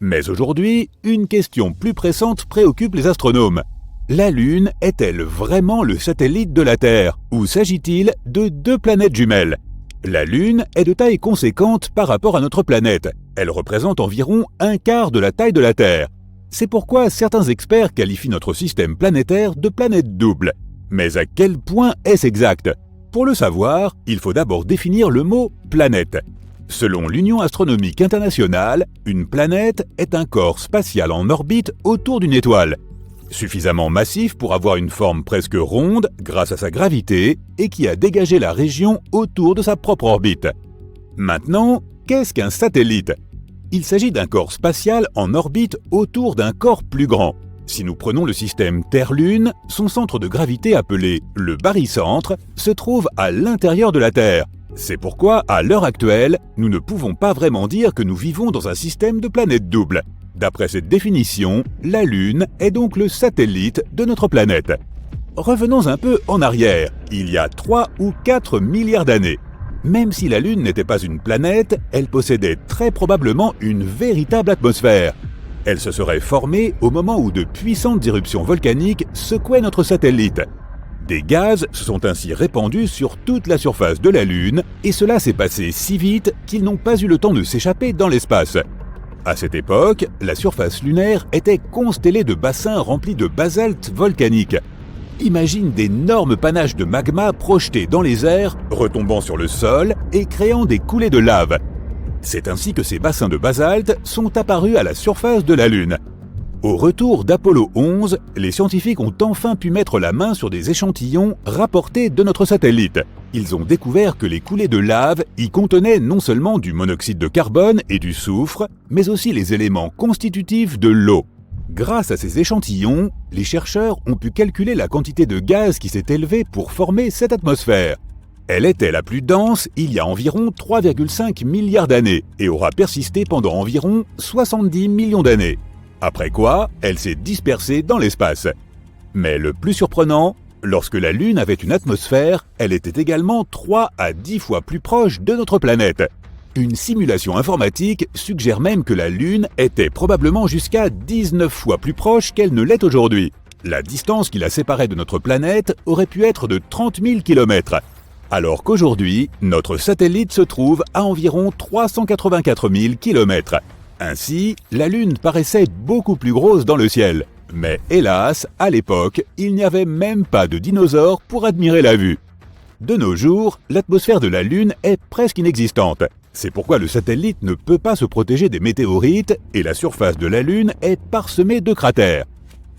Speaker 2: Mais aujourd'hui, une question plus pressante préoccupe les astronomes. La Lune est-elle vraiment le satellite de la Terre, ou s'agit-il de deux planètes jumelles ? La Lune est de taille conséquente par rapport à notre planète. Elle représente environ un quart de la taille de la Terre. C'est pourquoi certains experts qualifient notre système planétaire de planète double. Mais à quel point est-ce exact ? Pour le savoir, il faut d'abord définir le mot « planète ». Selon l'Union astronomique internationale, une planète est un corps spatial en orbite autour d'une étoile. Suffisamment massif pour avoir une forme presque ronde grâce à sa gravité et qui a dégagé la région autour de sa propre orbite. Maintenant, qu'est-ce qu'un satellite ? Il s'agit d'un corps spatial en orbite autour d'un corps plus grand. Si nous prenons le système Terre-Lune, son centre de gravité appelé le barycentre se trouve à l'intérieur de la Terre. C'est pourquoi, à l'heure actuelle, nous ne pouvons pas vraiment dire que nous vivons dans un système de planètes doubles. D'après cette définition, la Lune est donc le satellite de notre planète. Revenons un peu en arrière, il y a 3 ou 4 milliards d'années. Même si la Lune n'était pas une planète, elle possédait très probablement une véritable atmosphère. Elle se serait formée au moment où de puissantes éruptions volcaniques secouaient notre satellite. Des gaz se sont ainsi répandus sur toute la surface de la Lune et cela s'est passé si vite qu'ils n'ont pas eu le temps de s'échapper dans l'espace. À cette époque, la surface lunaire était constellée de bassins remplis de basalte volcanique. Imagine d'énormes panaches de magma projetés dans les airs, retombant sur le sol et créant des coulées de lave. C'est ainsi que ces bassins de basalte sont apparus à la surface de la Lune. Au retour d'Apollo 11, les scientifiques ont enfin pu mettre la main sur des échantillons rapportés de notre satellite. Ils ont découvert que les coulées de lave y contenaient non seulement du monoxyde de carbone et du soufre, mais aussi les éléments constitutifs de l'eau. Grâce à ces échantillons, les chercheurs ont pu calculer la quantité de gaz qui s'est élevée pour former cette atmosphère. Elle était la plus dense il y a environ 3,5 milliards d'années et aura persisté pendant environ 70 millions d'années. Après quoi, elle s'est dispersée dans l'espace. Mais le plus surprenant, lorsque la Lune avait une atmosphère, elle était également 3 à 10 fois plus proche de notre planète. Une simulation informatique suggère même que la Lune était probablement jusqu'à 19 fois plus proche qu'elle ne l'est aujourd'hui. La distance qui la séparait de notre planète aurait pu être de 30 000 km. Alors qu'aujourd'hui, notre satellite se trouve à environ 384 000 km. Ainsi, la Lune paraissait beaucoup plus grosse dans le ciel. Mais hélas, à l'époque, il n'y avait même pas de dinosaures pour admirer la vue. De nos jours, l'atmosphère de la Lune est presque inexistante. C'est pourquoi le satellite ne peut pas se protéger des météorites et la surface de la Lune est parsemée de cratères.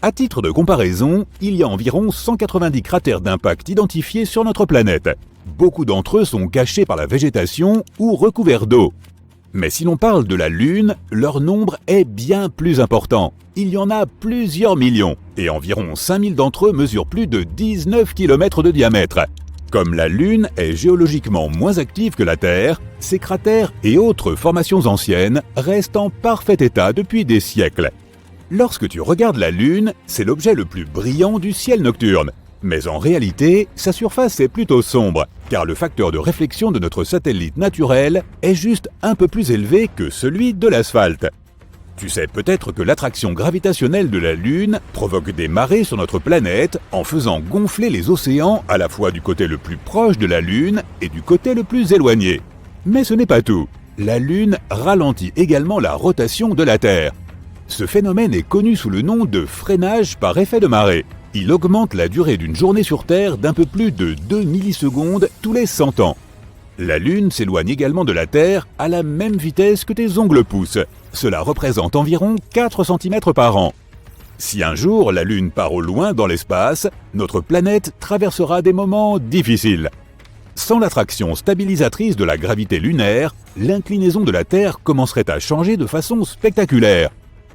Speaker 2: À titre de comparaison, il y a environ 190 cratères d'impact identifiés sur notre planète. Beaucoup d'entre eux sont cachés par la végétation ou recouverts d'eau. Mais si l'on parle de la Lune, leur nombre est bien plus important. Il y en a plusieurs millions, et environ 5000 d'entre eux mesurent plus de 19 km de diamètre. Comme la Lune est géologiquement moins active que la Terre, ces cratères et autres formations anciennes restent en parfait état depuis des siècles. Lorsque tu regardes la Lune, c'est l'objet le plus brillant du ciel nocturne. Mais en réalité, sa surface est plutôt sombre, car le facteur de réflexion de notre satellite naturel est juste un peu plus élevé que celui de l'asphalte. Tu sais peut-être que l'attraction gravitationnelle de la Lune provoque des marées sur notre planète en faisant gonfler les océans à la fois du côté le plus proche de la Lune et du côté le plus éloigné. Mais ce n'est pas tout. La Lune ralentit également la rotation de la Terre. Ce phénomène est connu sous le nom de freinage par effet de marée. Il augmente la durée d'une journée sur Terre d'un peu plus de 2 millisecondes tous les 100 ans. La Lune s'éloigne également de la Terre à la même vitesse que tes ongles poussent. Cela représente environ 4 cm par an. Si un jour la Lune part au loin dans l'espace, notre planète traversera des moments difficiles. Sans l'attraction stabilisatrice de la gravité lunaire, l'inclinaison de la Terre commencerait à changer de façon spectaculaire.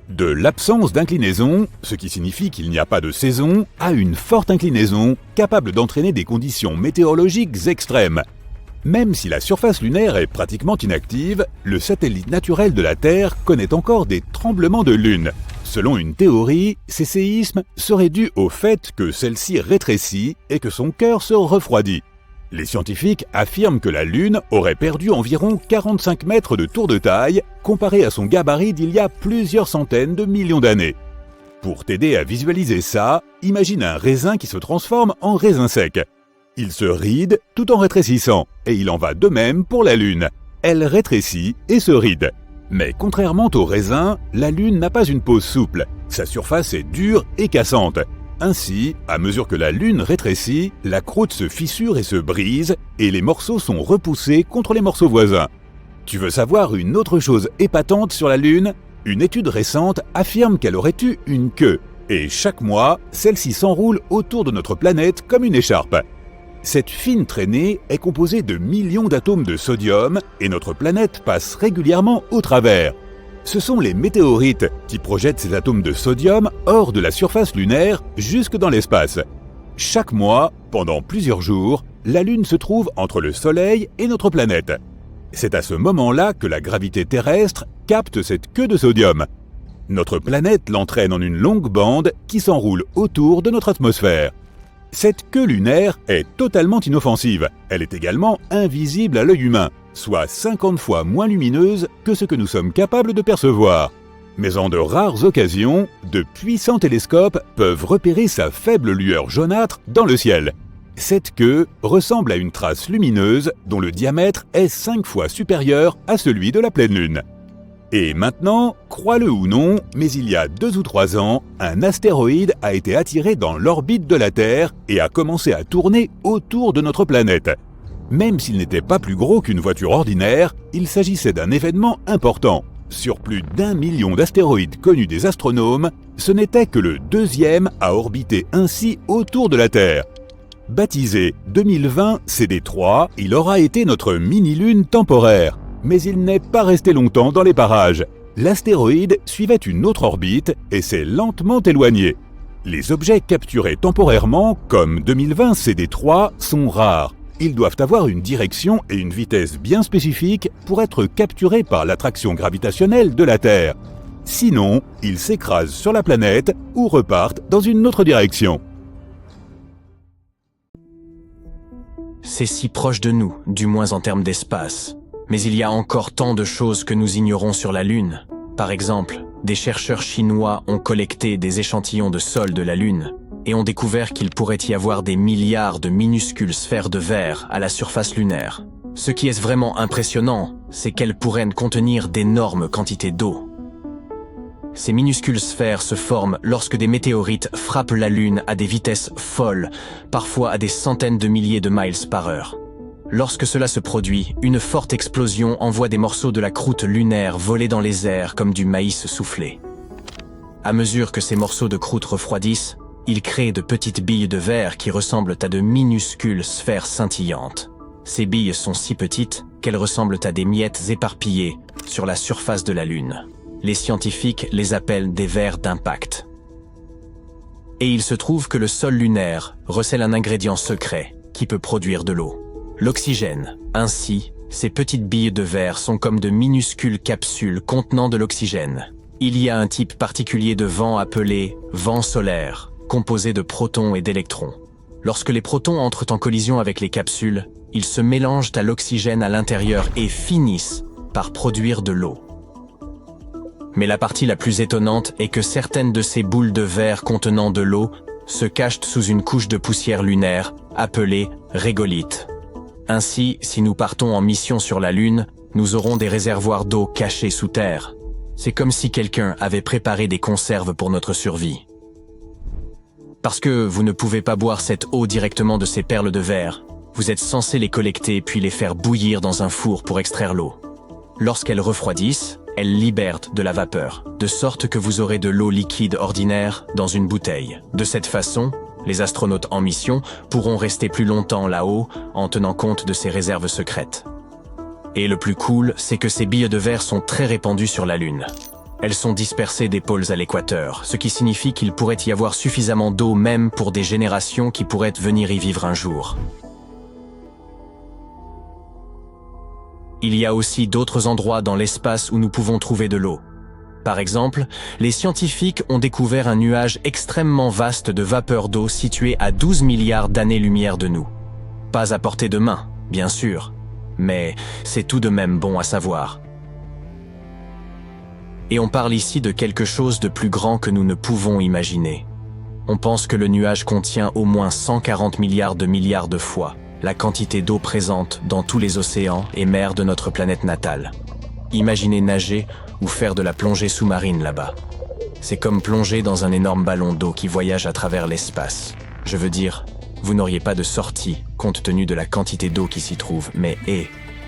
Speaker 2: De l'absence d'inclinaison, ce qui signifie qu'il n'y a pas de saison, à une forte inclinaison capable d'entraîner des conditions météorologiques extrêmes. Même si la surface lunaire est pratiquement inactive, le satellite naturel de la Terre connaît encore des tremblements de Lune. Selon une théorie, ces séismes seraient dus au fait que celle-ci rétrécit et que son cœur se refroidit. Les scientifiques affirment que la Lune aurait perdu environ 45 mètres de tour de taille comparé à son gabarit d'il y a plusieurs centaines de millions d'années. Pour t'aider à visualiser ça, imagine un raisin qui se transforme en raisin sec. Il se ride tout en rétrécissant, et il en va de même pour la Lune. Elle rétrécit et se ride. Mais contrairement au raisin, la Lune n'a pas une peau souple. Sa surface est dure et cassante. Ainsi, à mesure que la Lune rétrécit, la croûte se fissure et se brise, et les morceaux sont repoussés contre les morceaux voisins. Tu veux savoir une autre chose épatante sur la Lune ? Une étude récente affirme qu'elle aurait eu une queue, et chaque mois, celle-ci s'enroule autour de notre planète comme une écharpe. Cette fine traînée est composée de millions d'atomes de sodium, et notre planète passe régulièrement au travers. Ce sont les météorites qui projettent ces atomes de sodium hors de la surface lunaire jusque dans l'espace. Chaque mois, pendant plusieurs jours, la Lune se trouve entre le Soleil et notre planète. C'est à ce moment-là que la gravité terrestre capte cette queue de sodium. Notre planète l'entraîne en une longue bande qui s'enroule autour de notre atmosphère. Cette queue lunaire est totalement inoffensive. Elle est également invisible à l'œil humain, soit 50 fois moins lumineuse que ce que nous sommes capables de percevoir. Mais en de rares occasions, de puissants télescopes peuvent repérer sa faible lueur jaunâtre dans le ciel. Cette queue ressemble à une trace lumineuse dont le diamètre est 5 fois supérieur à celui de la pleine Lune. Et maintenant, crois-le ou non, mais il y a 2 ou 3 ans, un astéroïde a été attiré dans l'orbite de la Terre et a commencé à tourner autour de notre planète. Même s'il n'était pas plus gros qu'une voiture ordinaire, il s'agissait d'un événement important. Sur plus d'1 million d'astéroïdes connus des astronomes, ce n'était que le 2e à orbiter ainsi autour de la Terre. Baptisé 2020 CD3, il aura été notre mini-lune temporaire. Mais il n'est pas resté longtemps dans les parages. L'astéroïde suivait une autre orbite et s'est lentement éloigné. Les objets capturés temporairement, comme 2020 CD3, sont rares. Ils doivent avoir une direction et une vitesse bien spécifiques pour être capturés par l'attraction gravitationnelle de la Terre. Sinon, ils s'écrasent sur la planète ou repartent dans une autre direction.
Speaker 3: C'est si proche de nous, du moins en termes d'espace. Mais il y a encore tant de choses que nous ignorons sur la Lune. Par exemple, des chercheurs chinois ont collecté des échantillons de sol de la Lune et ont découvert qu'il pourrait y avoir des milliards de minuscules sphères de verre à la surface lunaire. Ce qui est vraiment impressionnant, c'est qu'elles pourraient contenir d'énormes quantités d'eau. Ces minuscules sphères se forment lorsque des météorites frappent la Lune à des vitesses folles, parfois à des centaines de milliers de miles par heure. Lorsque cela se produit, une forte explosion envoie des morceaux de la croûte lunaire voler dans les airs comme du maïs soufflé. À mesure que ces morceaux de croûte refroidissent, ils créent de petites billes de verre qui ressemblent à de minuscules sphères scintillantes. Ces billes sont si petites qu'elles ressemblent à des miettes éparpillées sur la surface de la Lune. Les scientifiques les appellent des verres d'impact. Et il se trouve que le sol lunaire recèle un ingrédient secret qui peut produire de l'eau. L'oxygène. Ainsi, ces petites billes de verre sont comme de minuscules capsules contenant de l'oxygène. Il y a un type particulier de vent appelé vent solaire, composé de protons et d'électrons. Lorsque les protons entrent en collision avec les capsules, ils se mélangent à l'oxygène à l'intérieur et finissent par produire de l'eau. Mais la partie la plus étonnante est que certaines de ces boules de verre contenant de l'eau se cachent sous une couche de poussière lunaire appelée régolithe. Ainsi, si nous partons en mission sur la Lune, nous aurons des réservoirs d'eau cachés sous terre. C'est comme si quelqu'un avait préparé des conserves pour notre survie. Parce que vous ne pouvez pas boire cette eau directement de ces perles de verre, Vous êtes censé les collecter puis les faire bouillir dans un four pour extraire l'eau. Lorsqu'elles refroidissent, elles libèrent de la vapeur, de sorte que vous aurez de l'eau liquide ordinaire dans une bouteille. De cette façon, les astronautes en mission pourront rester plus longtemps là-haut en tenant compte de ces réserves secrètes. Et le plus cool, c'est que ces billes de verre sont très répandues sur la Lune. Elles sont dispersées des pôles à l'équateur, ce qui signifie qu'il pourrait y avoir suffisamment d'eau même pour des générations qui pourraient venir y vivre un jour. Il y a aussi d'autres endroits dans l'espace où nous pouvons trouver de l'eau. Par exemple, les scientifiques ont découvert un nuage extrêmement vaste de vapeur d'eau situé à 12 milliards d'années-lumière de nous. Pas à portée de main, bien sûr, mais c'est tout de même bon à savoir. Et on parle ici de quelque chose de plus grand que nous ne pouvons imaginer. On pense que le nuage contient au moins 140 milliards de fois la quantité d'eau présente dans tous les océans et mers de notre planète natale. Imaginez nager ou faire de la plongée sous-marine là-bas. C'est comme plonger dans un énorme ballon d'eau qui voyage à travers l'espace. Je veux dire, vous n'auriez pas de sortie compte tenu de la quantité d'eau qui s'y trouve, mais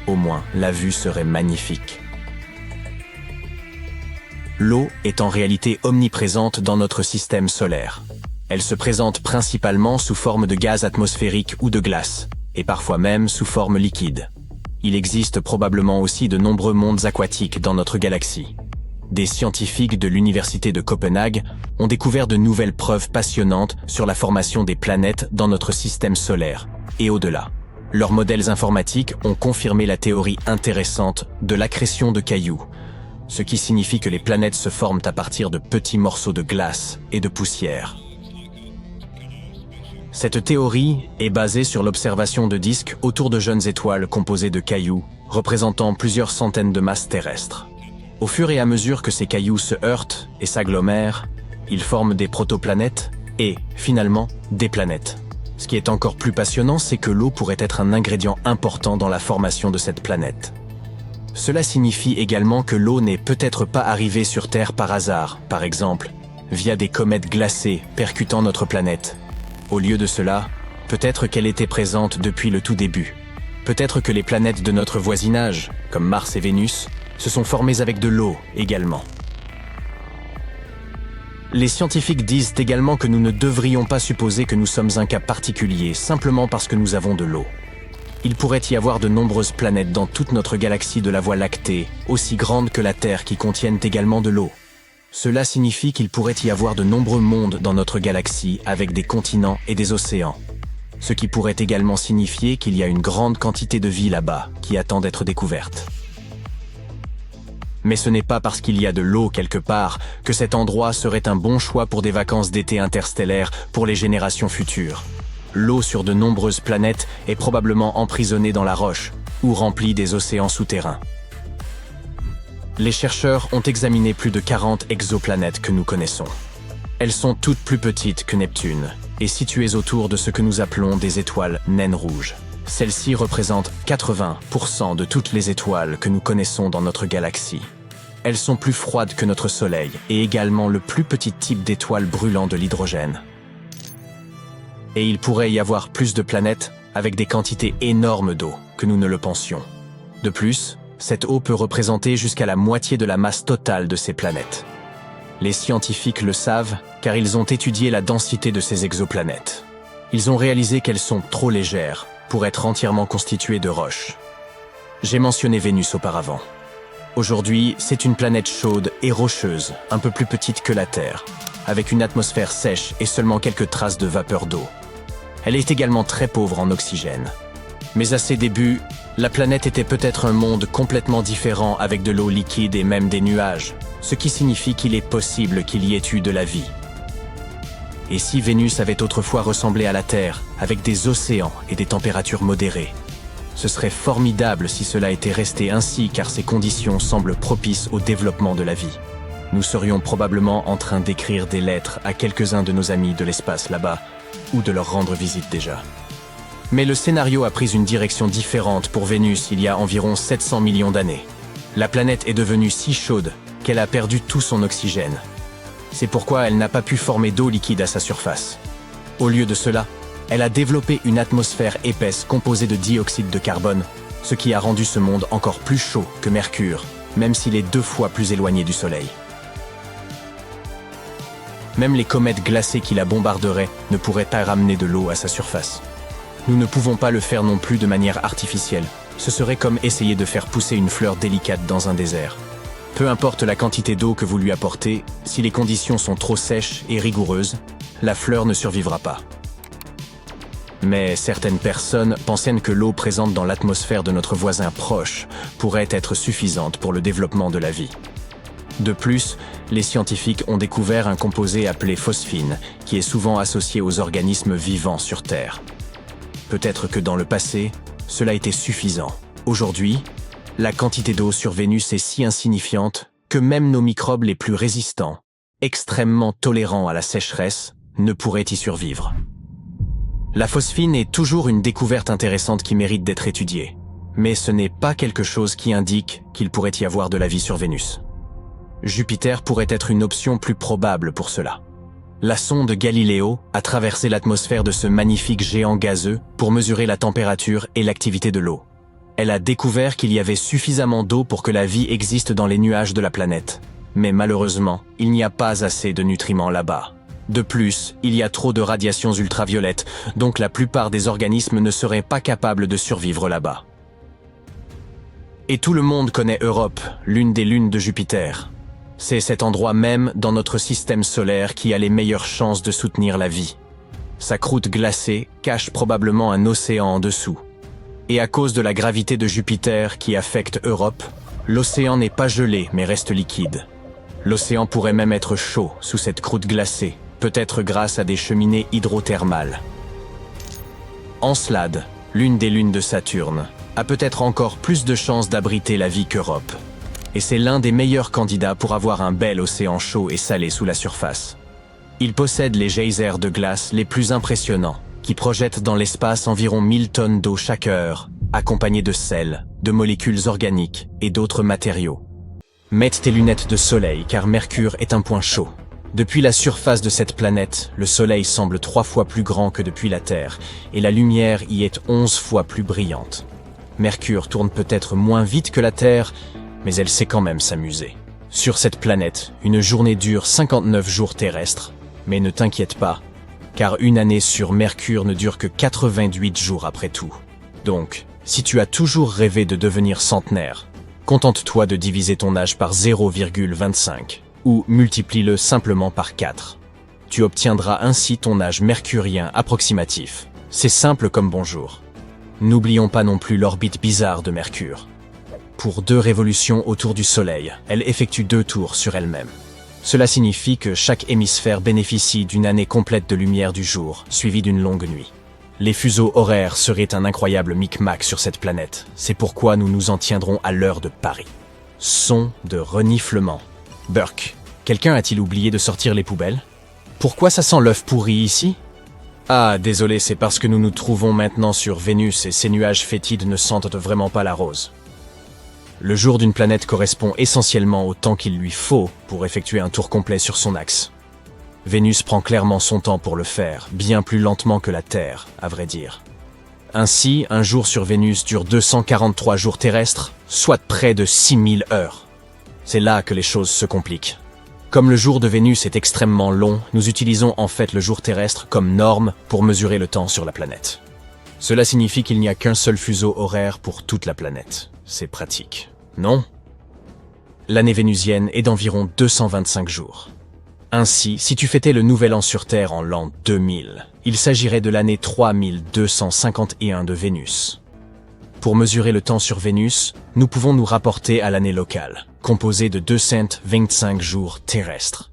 Speaker 3: au moins, la vue serait magnifique. L'eau est en réalité omniprésente dans notre système solaire. Elle se présente principalement sous forme de gaz atmosphérique ou de glace, et parfois même sous forme liquide. Il existe probablement aussi de nombreux mondes aquatiques dans notre galaxie. Des scientifiques de l'Université de Copenhague ont découvert de nouvelles preuves passionnantes sur la formation des planètes dans notre système solaire, et au-delà. Leurs modèles informatiques ont confirmé la théorie intéressante de l'accrétion de cailloux, ce qui signifie que les planètes se forment à partir de petits morceaux de glace et de poussière. Cette théorie est basée sur l'observation de disques autour de jeunes étoiles composées de cailloux, représentant plusieurs centaines de masses terrestres. Au fur et à mesure que ces cailloux se heurtent et s'agglomèrent, ils forment des protoplanètes et, finalement, des planètes. Ce qui est encore plus passionnant, c'est que l'eau pourrait être un ingrédient important dans la formation de cette planète. Cela signifie également que l'eau n'est peut-être pas arrivée sur Terre par hasard, par exemple, via des comètes glacées percutant notre planète. Au lieu de cela, peut-être qu'elle était présente depuis le tout début. Peut-être que les planètes de notre voisinage, comme Mars et Vénus, se sont formées avec de l'eau également. Les scientifiques disent également que nous ne devrions pas supposer que nous sommes un cas particulier simplement parce que nous avons de l'eau. Il pourrait y avoir de nombreuses planètes dans toute notre galaxie de la Voie lactée, aussi grandes que la Terre, qui contiennent également de l'eau. Cela signifie qu'il pourrait y avoir de nombreux mondes dans notre galaxie avec des continents et des océans. Ce qui pourrait également signifier qu'il y a une grande quantité de vie là-bas qui attend d'être découverte. Mais ce n'est pas parce qu'il y a de l'eau quelque part que cet endroit serait un bon choix pour des vacances d'été interstellaires pour les générations futures. L'eau sur de nombreuses planètes est probablement emprisonnée dans la roche ou remplie des océans souterrains. Les chercheurs ont examiné plus de 40 exoplanètes que nous connaissons. Elles sont toutes plus petites que Neptune et situées autour de ce que nous appelons des étoiles naines rouges. Celles-ci représentent 80% de toutes les étoiles que nous connaissons dans notre galaxie. Elles sont plus froides que notre Soleil et également le plus petit type d'étoile brûlant de l'hydrogène. Et il pourrait y avoir plus de planètes avec des quantités énormes d'eau que nous ne le pensions. De plus, cette eau peut représenter jusqu'à la moitié de la masse totale de ces planètes. Les scientifiques le savent car ils ont étudié la densité de ces exoplanètes. Ils ont réalisé qu'elles sont trop légères pour être entièrement constituées de roches. J'ai mentionné Vénus auparavant. Aujourd'hui, c'est une planète chaude et rocheuse, un peu plus petite que la Terre, avec une atmosphère sèche et seulement quelques traces de vapeur d'eau. Elle est également très pauvre en oxygène. Mais à ses débuts, la planète était peut-être un monde complètement différent avec de l'eau liquide et même des nuages, ce qui signifie qu'il est possible qu'il y ait eu de la vie. Et si Vénus avait autrefois ressemblé à la Terre, avec des océans et des températures modérées? Ce serait formidable si cela était resté ainsi car ces conditions semblent propices au développement de la vie. Nous serions probablement en train d'écrire des lettres à quelques-uns de nos amis de l'espace là-bas, ou de leur rendre visite déjà. Mais le scénario a pris une direction différente pour Vénus il y a environ 700 millions d'années. La planète est devenue si chaude qu'elle a perdu tout son oxygène. C'est pourquoi elle n'a pas pu former d'eau liquide à sa surface. Au lieu de cela, Elle a développé une atmosphère épaisse composée de dioxyde de carbone, ce qui a rendu ce monde encore plus chaud que Mercure, même s'il est 2 fois plus éloigné du Soleil. Même les comètes glacées qui la bombarderaient ne pourraient pas ramener de l'eau à sa surface. Nous ne pouvons pas le faire non plus de manière artificielle. Ce serait comme essayer de faire pousser une fleur délicate dans un désert. Peu importe la quantité d'eau que vous lui apportez, si les conditions sont trop sèches et rigoureuses, la fleur ne survivra pas. Mais certaines personnes pensent que l'eau présente dans l'atmosphère de notre voisin proche pourrait être suffisante pour le développement de la vie. De plus, les scientifiques ont découvert un composé appelé phosphine, qui est souvent associé aux organismes vivants sur Terre. Peut-être que dans le passé, cela était suffisant. Aujourd'hui, la quantité d'eau sur Vénus est si insignifiante que même nos microbes les plus résistants, extrêmement tolérants à la sécheresse, ne pourraient y survivre. La phosphine est toujours une découverte intéressante qui mérite d'être étudiée, mais ce n'est pas quelque chose qui indique qu'il pourrait y avoir de la vie sur Vénus. Jupiter pourrait être une option plus probable pour cela. La sonde Galileo a traversé l'atmosphère de ce magnifique géant gazeux pour mesurer la température et l'activité de l'eau. Elle a découvert qu'il y avait suffisamment d'eau pour que la vie existe dans les nuages de la planète. Mais malheureusement, il n'y a pas assez de nutriments là-bas. De plus, il y a trop de radiations ultraviolettes, donc la plupart des organismes ne seraient pas capables de survivre là-bas. Et tout le monde connaît Europe, l'une des lunes de Jupiter. C'est cet endroit même dans notre système solaire qui a les meilleures chances de soutenir la vie. Sa croûte glacée cache probablement un océan en dessous. Et à cause de la gravité de Jupiter qui affecte Europe, l'océan n'est pas gelé mais reste liquide. L'océan pourrait même être chaud sous cette croûte glacée, peut-être grâce à des cheminées hydrothermales. Encelade, l'une des lunes de Saturne, a peut-être encore plus de chances d'abriter la vie qu'Europe. Et c'est l'un des meilleurs candidats pour avoir un bel océan chaud et salé sous la surface. Il possède les geysers de glace les plus impressionnants, qui projettent dans l'espace environ 1000 tonnes d'eau chaque heure, accompagnés de sel, de molécules organiques et d'autres matériaux. Mets tes lunettes de soleil car Mercure est un point chaud. Depuis la surface de cette planète, le Soleil semble 3 fois plus grand que depuis la Terre, et la lumière y est 11 fois plus brillante. Mercure tourne peut-être moins vite que la Terre, mais elle sait quand même s'amuser. Sur cette planète, une journée dure 59 jours terrestres, mais ne t'inquiète pas, car une année sur Mercure ne dure que 88 jours après tout. Donc, si tu as toujours rêvé de devenir centenaire, contente-toi de diviser ton âge par 0,25 ou multiplie-le simplement par 4. Tu obtiendras ainsi ton âge mercurien approximatif. C'est simple comme bonjour. N'oublions pas non plus l'orbite bizarre de Mercure. Pour 2 révolutions autour du Soleil, elle effectue 2 tours sur elle-même. Cela signifie que chaque hémisphère bénéficie d'une année complète de lumière du jour, suivie d'une longue nuit. Les fuseaux horaires seraient un incroyable micmac sur cette planète. C'est pourquoi nous nous en tiendrons à l'heure de Paris. Son de reniflement. Burke, quelqu'un a-t-il oublié de sortir les poubelles? Pourquoi ça sent l'œuf pourri ici? Ah, désolé, c'est parce que nous nous trouvons maintenant sur Vénus et ces nuages fétides ne sentent vraiment pas la rose. Le jour d'une planète correspond essentiellement au temps qu'il lui faut pour effectuer un tour complet sur son axe. Vénus prend clairement son temps pour le faire, bien plus lentement que la Terre, à vrai dire. Ainsi, un jour sur Vénus dure 243 jours terrestres, soit près de 6000 heures. C'est là que les choses se compliquent. Comme le jour de Vénus est extrêmement long, nous utilisons en fait le jour terrestre comme norme pour mesurer le temps sur la planète. Cela signifie qu'il n'y a qu'un seul fuseau horaire pour toute la planète. C'est pratique, non? L'année vénusienne est d'environ 225 jours. Ainsi, si tu fêtais le Nouvel An sur Terre en l'an 2000, il s'agirait de l'année 3251 de Vénus. Pour mesurer le temps sur Vénus, nous pouvons nous rapporter à l'année locale, composée de 225 jours terrestres.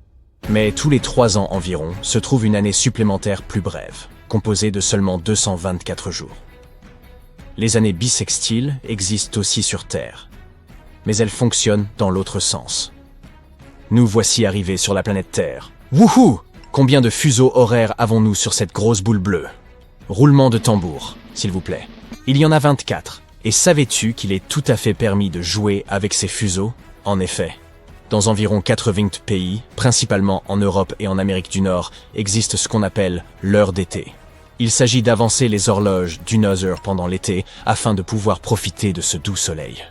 Speaker 3: Mais tous les 3 ans environ se trouve une année supplémentaire plus brève, composée de seulement 224 jours. Les années bissextiles existent aussi sur Terre, mais elles fonctionnent dans l'autre sens. Nous voici arrivés sur la planète Terre. Wouhou! Combien de fuseaux horaires avons-nous sur cette grosse boule bleue? Roulement de tambour, s'il vous plaît. Il y en a 24. Et savais-tu qu'il est tout à fait permis de jouer avec ces fuseaux? En effet, dans environ 80 pays, principalement en Europe et en Amérique du Nord, existe ce qu'on appelle l'heure d'été. Il s'agit d'avancer les horloges d'une heure pendant l'été afin de pouvoir profiter de ce doux soleil.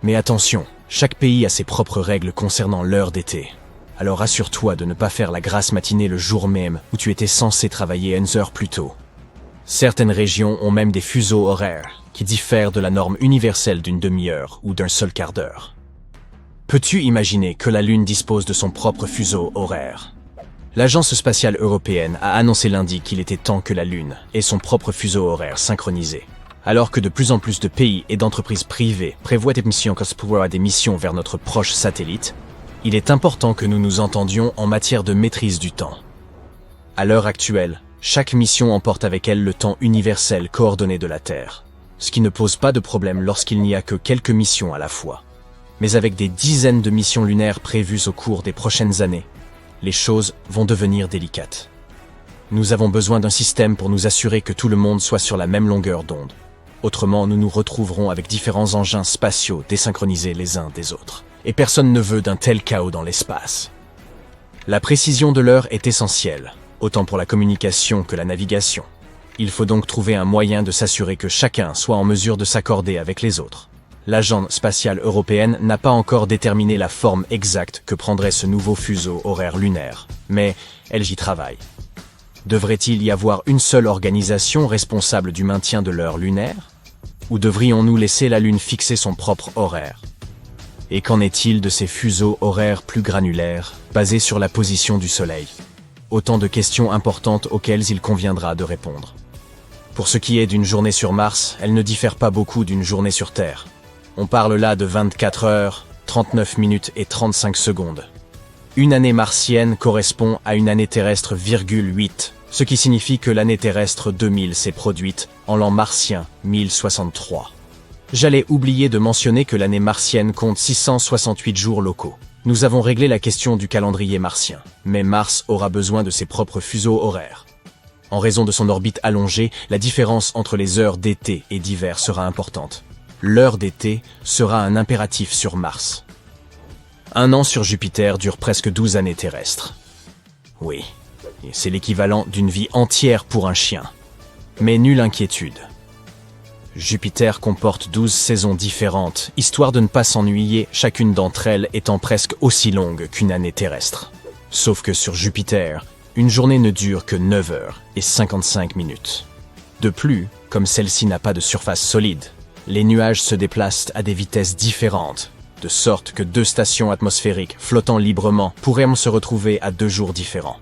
Speaker 3: Mais attention, chaque pays a ses propres règles concernant l'heure d'été. Alors assure-toi de ne pas faire la grasse matinée le jour même où tu étais censé travailler une heure plus tôt. Certaines régions ont même des fuseaux horaires qui diffèrent de la norme universelle d'une demi-heure ou d'un seul quart d'heure. Peux-tu imaginer que la Lune dispose de son propre fuseau horaire? L'Agence spatiale européenne a annoncé lundi qu'il était temps que la Lune ait son propre fuseau horaire synchronisé. Alors que de plus en plus de pays et d'entreprises privées prévoient des missions vers notre proche satellite, il est important que nous nous entendions en matière de maîtrise du temps. À l'heure actuelle, chaque mission emporte avec elle le temps universel coordonné de la Terre, ce qui ne pose pas de problème lorsqu'il n'y a que quelques missions à la fois. Mais avec des dizaines de missions lunaires prévues au cours des prochaines années, les choses vont devenir délicates. Nous avons besoin d'un système pour nous assurer que tout le monde soit sur la même longueur d'onde. Autrement, nous nous retrouverons avec différents engins spatiaux désynchronisés les uns des autres. Et personne ne veut d'un tel chaos dans l'espace. La précision de l'heure est essentielle, autant pour la communication que la navigation. Il faut donc trouver un moyen de s'assurer que chacun soit en mesure de s'accorder avec les autres. L'Agence spatiale européenne n'a pas encore déterminé la forme exacte que prendrait ce nouveau fuseau horaire lunaire, mais elle y travaille. Devrait-il y avoir une seule organisation responsable du maintien de l'heure lunaire? Ou devrions-nous laisser la Lune fixer son propre horaire? Et qu'en est-il de ces fuseaux horaires plus granulaires, basés sur la position du Soleil? Autant de questions importantes auxquelles il conviendra de répondre. Pour ce qui est d'une journée sur Mars, elle ne diffère pas beaucoup d'une journée sur Terre. On parle là de 24 heures, 39 minutes et 35 secondes. Une année martienne correspond à une année terrestre, 8, ce qui signifie que l'année terrestre 2000 s'est produite en l'an martien 1063. J'allais oublier de mentionner que l'année martienne compte 668 jours locaux. Nous avons réglé la question du calendrier martien, mais Mars aura besoin de ses propres fuseaux horaires. En raison de son orbite allongée, la différence entre les heures d'été et d'hiver sera importante. L'heure d'été sera un impératif sur Mars. Un an sur Jupiter dure presque 12 années terrestres. Oui, c'est l'équivalent d'une vie entière pour un chien. Mais nulle inquiétude. Jupiter comporte 12 saisons différentes, histoire de ne pas s'ennuyer, chacune d'entre elles étant presque aussi longue qu'une année terrestre. Sauf que sur Jupiter, une journée ne dure que 9 heures et 55 minutes. De plus, comme celle-ci n'a pas de surface solide, les nuages se déplacent à des vitesses différentes, de sorte que 2 stations atmosphériques flottant librement pourraient se retrouver à 2 jours différents.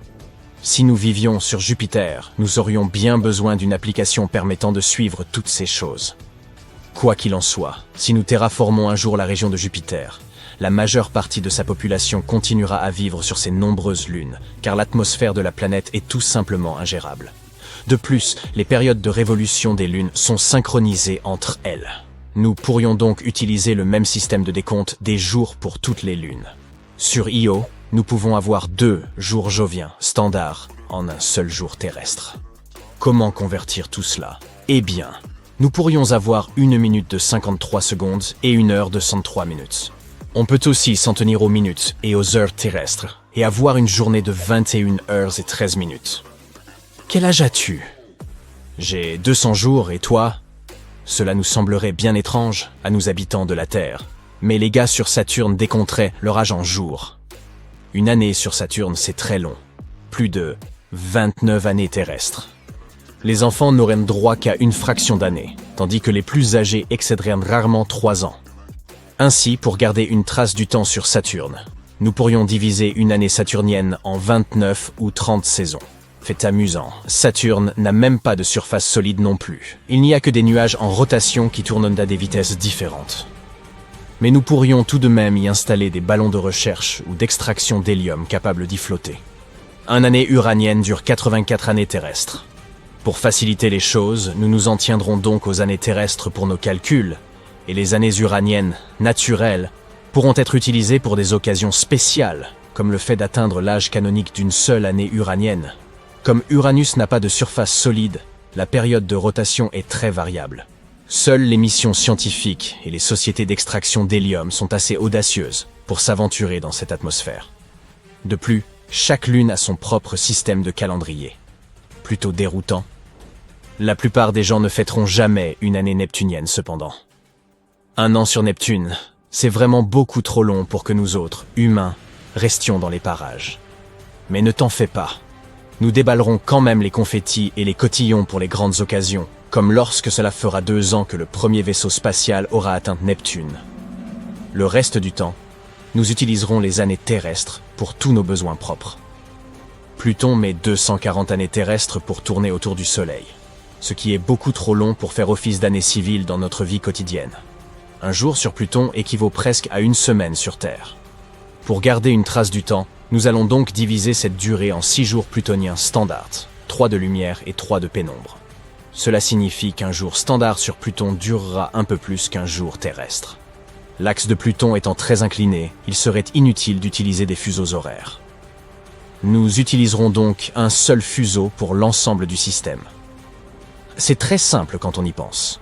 Speaker 3: Si nous vivions sur Jupiter, nous aurions bien besoin d'une application permettant de suivre toutes ces choses. Quoi qu'il en soit, si nous terraformons un jour la région de Jupiter, la majeure partie de sa population continuera à vivre sur ces nombreuses lunes, car l'atmosphère de la planète est tout simplement ingérable. De plus, les périodes de révolution des lunes sont synchronisées entre elles. Nous pourrions donc utiliser le même système de décompte des jours pour toutes les lunes. Sur Io, nous pouvons avoir 2 jours joviens, standards, en un seul jour terrestre. Comment convertir tout cela? Eh bien, nous pourrions avoir 1 minute de 53 secondes et 1 heure de 103 minutes. On peut aussi s'en tenir aux minutes et aux heures terrestres, et avoir une journée de 21 heures et 13 minutes. Quel âge as-tu? J'ai 200 jours et toi? Cela nous semblerait bien étrange à nous habitants de la Terre, mais les gars sur Saturne décompteraient leur âge en jours. Une année sur Saturne, c'est très long, plus de 29 années terrestres. Les enfants n'auraient droit qu'à une fraction d'année, tandis que les plus âgés excéderaient rarement 3 ans. Ainsi, pour garder une trace du temps sur Saturne, nous pourrions diviser une année saturnienne en 29 ou 30 saisons. Fait amusant, Saturne n'a même pas de surface solide non plus. Il n'y a que des nuages en rotation qui tournent à des vitesses différentes. Mais nous pourrions tout de même y installer des ballons de recherche ou d'extraction d'hélium capables d'y flotter. Une année uranienne dure 84 années terrestres. Pour faciliter les choses, nous nous en tiendrons donc aux années terrestres pour nos calculs, et les années uraniennes, naturelles, pourront être utilisées pour des occasions spéciales, comme le fait d'atteindre l'âge canonique d'une seule année uranienne. Comme Uranus n'a pas de surface solide, la période de rotation est très variable. Seules les missions scientifiques et les sociétés d'extraction d'hélium sont assez audacieuses pour s'aventurer dans cette atmosphère. De plus, chaque lune a son propre système de calendrier. Plutôt déroutant. La plupart des gens ne fêteront jamais une année neptunienne cependant. Un an sur Neptune, c'est vraiment beaucoup trop long pour que nous autres, humains, restions dans les parages. Mais ne t'en fais pas. Nous déballerons quand même les confettis et les cotillons pour les grandes occasions, comme lorsque cela fera 2 ans que le premier vaisseau spatial aura atteint Neptune. Le reste du temps, nous utiliserons les années terrestres pour tous nos besoins propres. Pluton met 240 années terrestres pour tourner autour du Soleil, ce qui est beaucoup trop long pour faire office d'année civile dans notre vie quotidienne. Un jour sur Pluton équivaut presque à une semaine sur Terre. Pour garder une trace du temps, nous allons donc diviser cette durée en 6 jours plutoniens standards, 3 de lumière et 3 de pénombre. Cela signifie qu'un jour standard sur Pluton durera un peu plus qu'un jour terrestre. L'axe de Pluton étant très incliné, il serait inutile d'utiliser des fuseaux horaires. Nous utiliserons donc un seul fuseau pour l'ensemble du système. C'est très simple quand on y pense.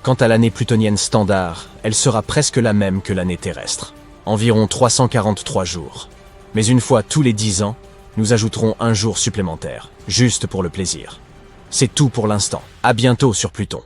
Speaker 3: Quant à l'année plutonienne standard, elle sera presque la même que l'année terrestre, environ 343 jours. Mais une fois tous les 10 ans, nous ajouterons un jour supplémentaire, juste pour le plaisir. C'est tout pour l'instant. À bientôt sur Pluton.